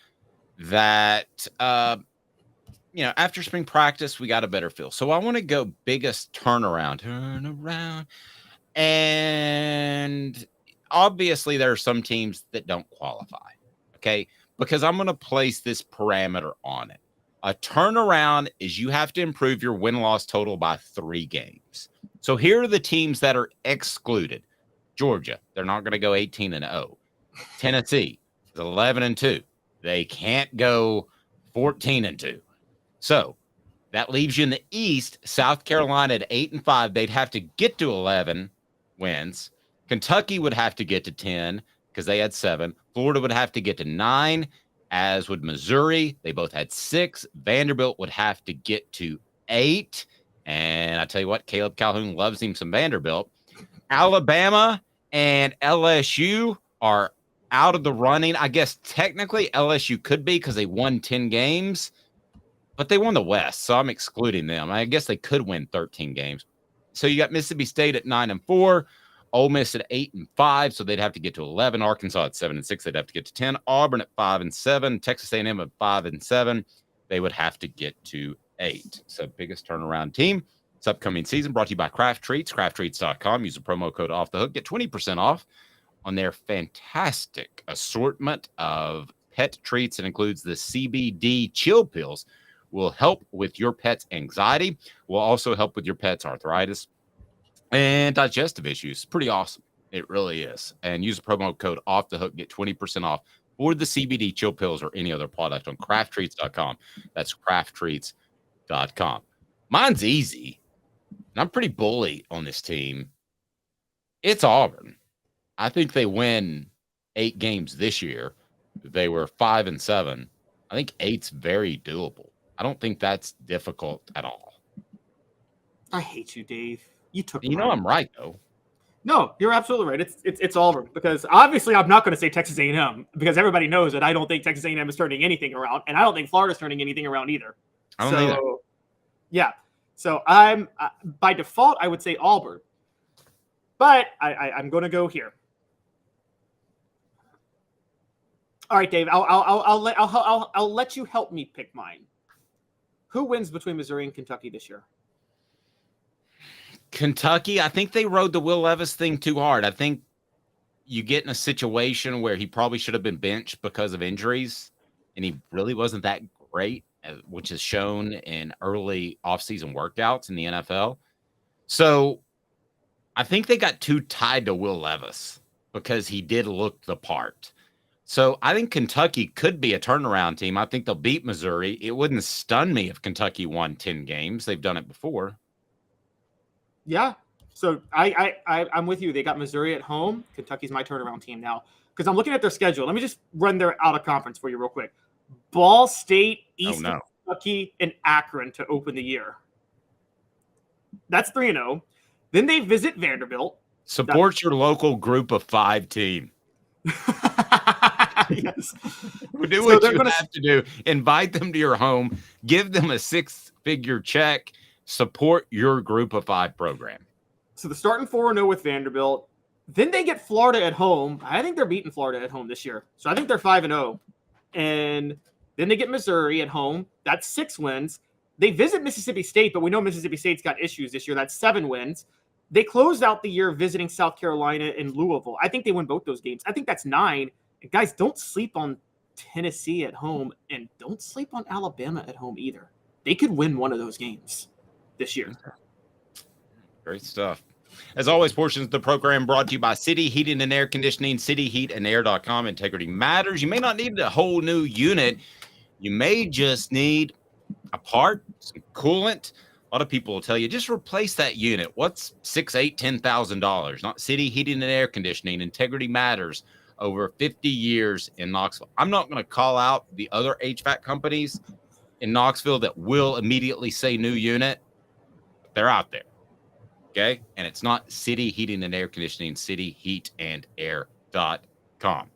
that, after spring practice, we got a better feel. So I want to go biggest turnaround. And obviously there are some teams that don't qualify. Okay. Because I'm going to place this parameter on it. A turnaround is you have to improve your win-loss total by 3 games. So here are the teams that are excluded. Georgia, they're not going to go 18-0. Tennessee is 11-2. They can't go 14-2. So that leaves you in the East. South Carolina at 8-5. They'd have to get to 11 wins. Kentucky would have to get to 10 because they had 7. Florida would have to get to 9, as would Missouri. They both had 6. Vanderbilt would have to get to 8. And I tell you what, Caleb Calhoun loves him some Vanderbilt. Alabama and LSU are out of the running. I guess technically LSU could be because they won 10 games, but they won the West, so I'm excluding them. I guess they could win 13 games. So you got Mississippi State at 9-4. Ole Miss at 8-5, so they'd have to get to 11. Arkansas at 7-6, they'd have to get to 10. Auburn at 5-7. Texas A&M at 5-7, they would have to get to 8. So biggest turnaround team. This upcoming season brought to you by Craft Treats. CraftTreats.com. Use the promo code Off the Hook. Get 20% off on their fantastic assortment of pet treats. It includes the CBD chill pills. Will help with your pet's anxiety. Will also help with your pet's arthritis and digestive issues. Pretty awesome. It really is. And use the promo code Off the Hook. Get 20% off for the CBD chill pills or any other product on crafttreats.com. That's crafttreats.com. Mine's easy. And I'm pretty bully on this team. It's Auburn. I think they win 8 games this year. They were 5-7. I think 8's very doable. I don't think that's difficult at all. I hate you, Dave. I'm right though. No, you're absolutely right. It's Auburn because obviously I'm not going to say Texas A&M because everybody knows that I don't think Texas A&M is turning anything around, and I don't think Florida's turning anything around either. I don't either. Yeah. So I'm by default I would say Auburn, but I'm going to go here. All right, Dave. I'll let you help me pick mine. Who wins between Missouri and Kentucky this year? Kentucky, I think they rode the Will Levis thing too hard. I think you get in a situation where he probably should have been benched because of injuries, and he really wasn't that great, which is shown in early offseason workouts in the NFL. So I think they got too tied to Will Levis because he did look the part. So I think Kentucky could be a turnaround team. I think they'll beat Missouri. It wouldn't stun me if Kentucky won 10 games. They've done it before. Yeah. So I'm with you. They got Missouri at home. Kentucky's my turnaround team now because I'm looking at their schedule. Let me just run their out of conference for you real quick. Ball State, Eastern Kentucky, and Akron to open the year. That's 3-0. Then they visit Vanderbilt. Support your local group of 5 team. Yes. Do what you have to do. Invite them to your home. Give them a 6-figure check. Support your group of 5 program. So they're starting 4-0 with Vanderbilt. Then they get Florida at home. I think they're beating Florida at home this year. So I think they're 5-0. And then they get Missouri at home. That's 6 wins. They visit Mississippi State, but we know Mississippi State's got issues this year. That's 7 wins. They closed out the year visiting South Carolina and Louisville. I think they win both those games. I think that's 9. And guys, don't sleep on Tennessee at home, and don't sleep on Alabama at home either. They could win one of those games this year. Great stuff. As always, portions of the program brought to you by City Heating and Air Conditioning, cityheatandair.com. Integrity matters. You may not need a whole new unit. You may just need a part, some coolant. A lot of people will tell you, just replace that unit. What's $6,000, $8,000, $10,000? Not City Heating and Air Conditioning. Integrity matters. Over 50 years in Knoxville. I'm not going to call out the other HVAC companies in Knoxville that will immediately say new unit. They're out there. Okay? And it's not City Heating and Air Conditioning, cityheatandair.com.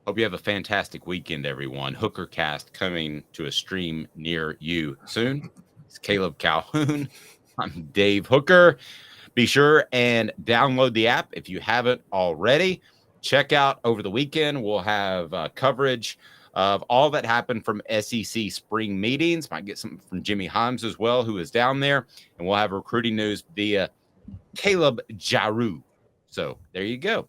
Hope you have a fantastic weekend, everyone. Hooker Cast coming to a stream near you soon. It's Caleb Calhoun. I'm Dave Hooker. Be sure and download the app if you haven't already. Check out over the weekend. We'll have coverage of all that happened from SEC spring meetings. Might get something from Jimmy Himes as well, who is down there. And we'll have recruiting news via Caleb Jaru. So there you go.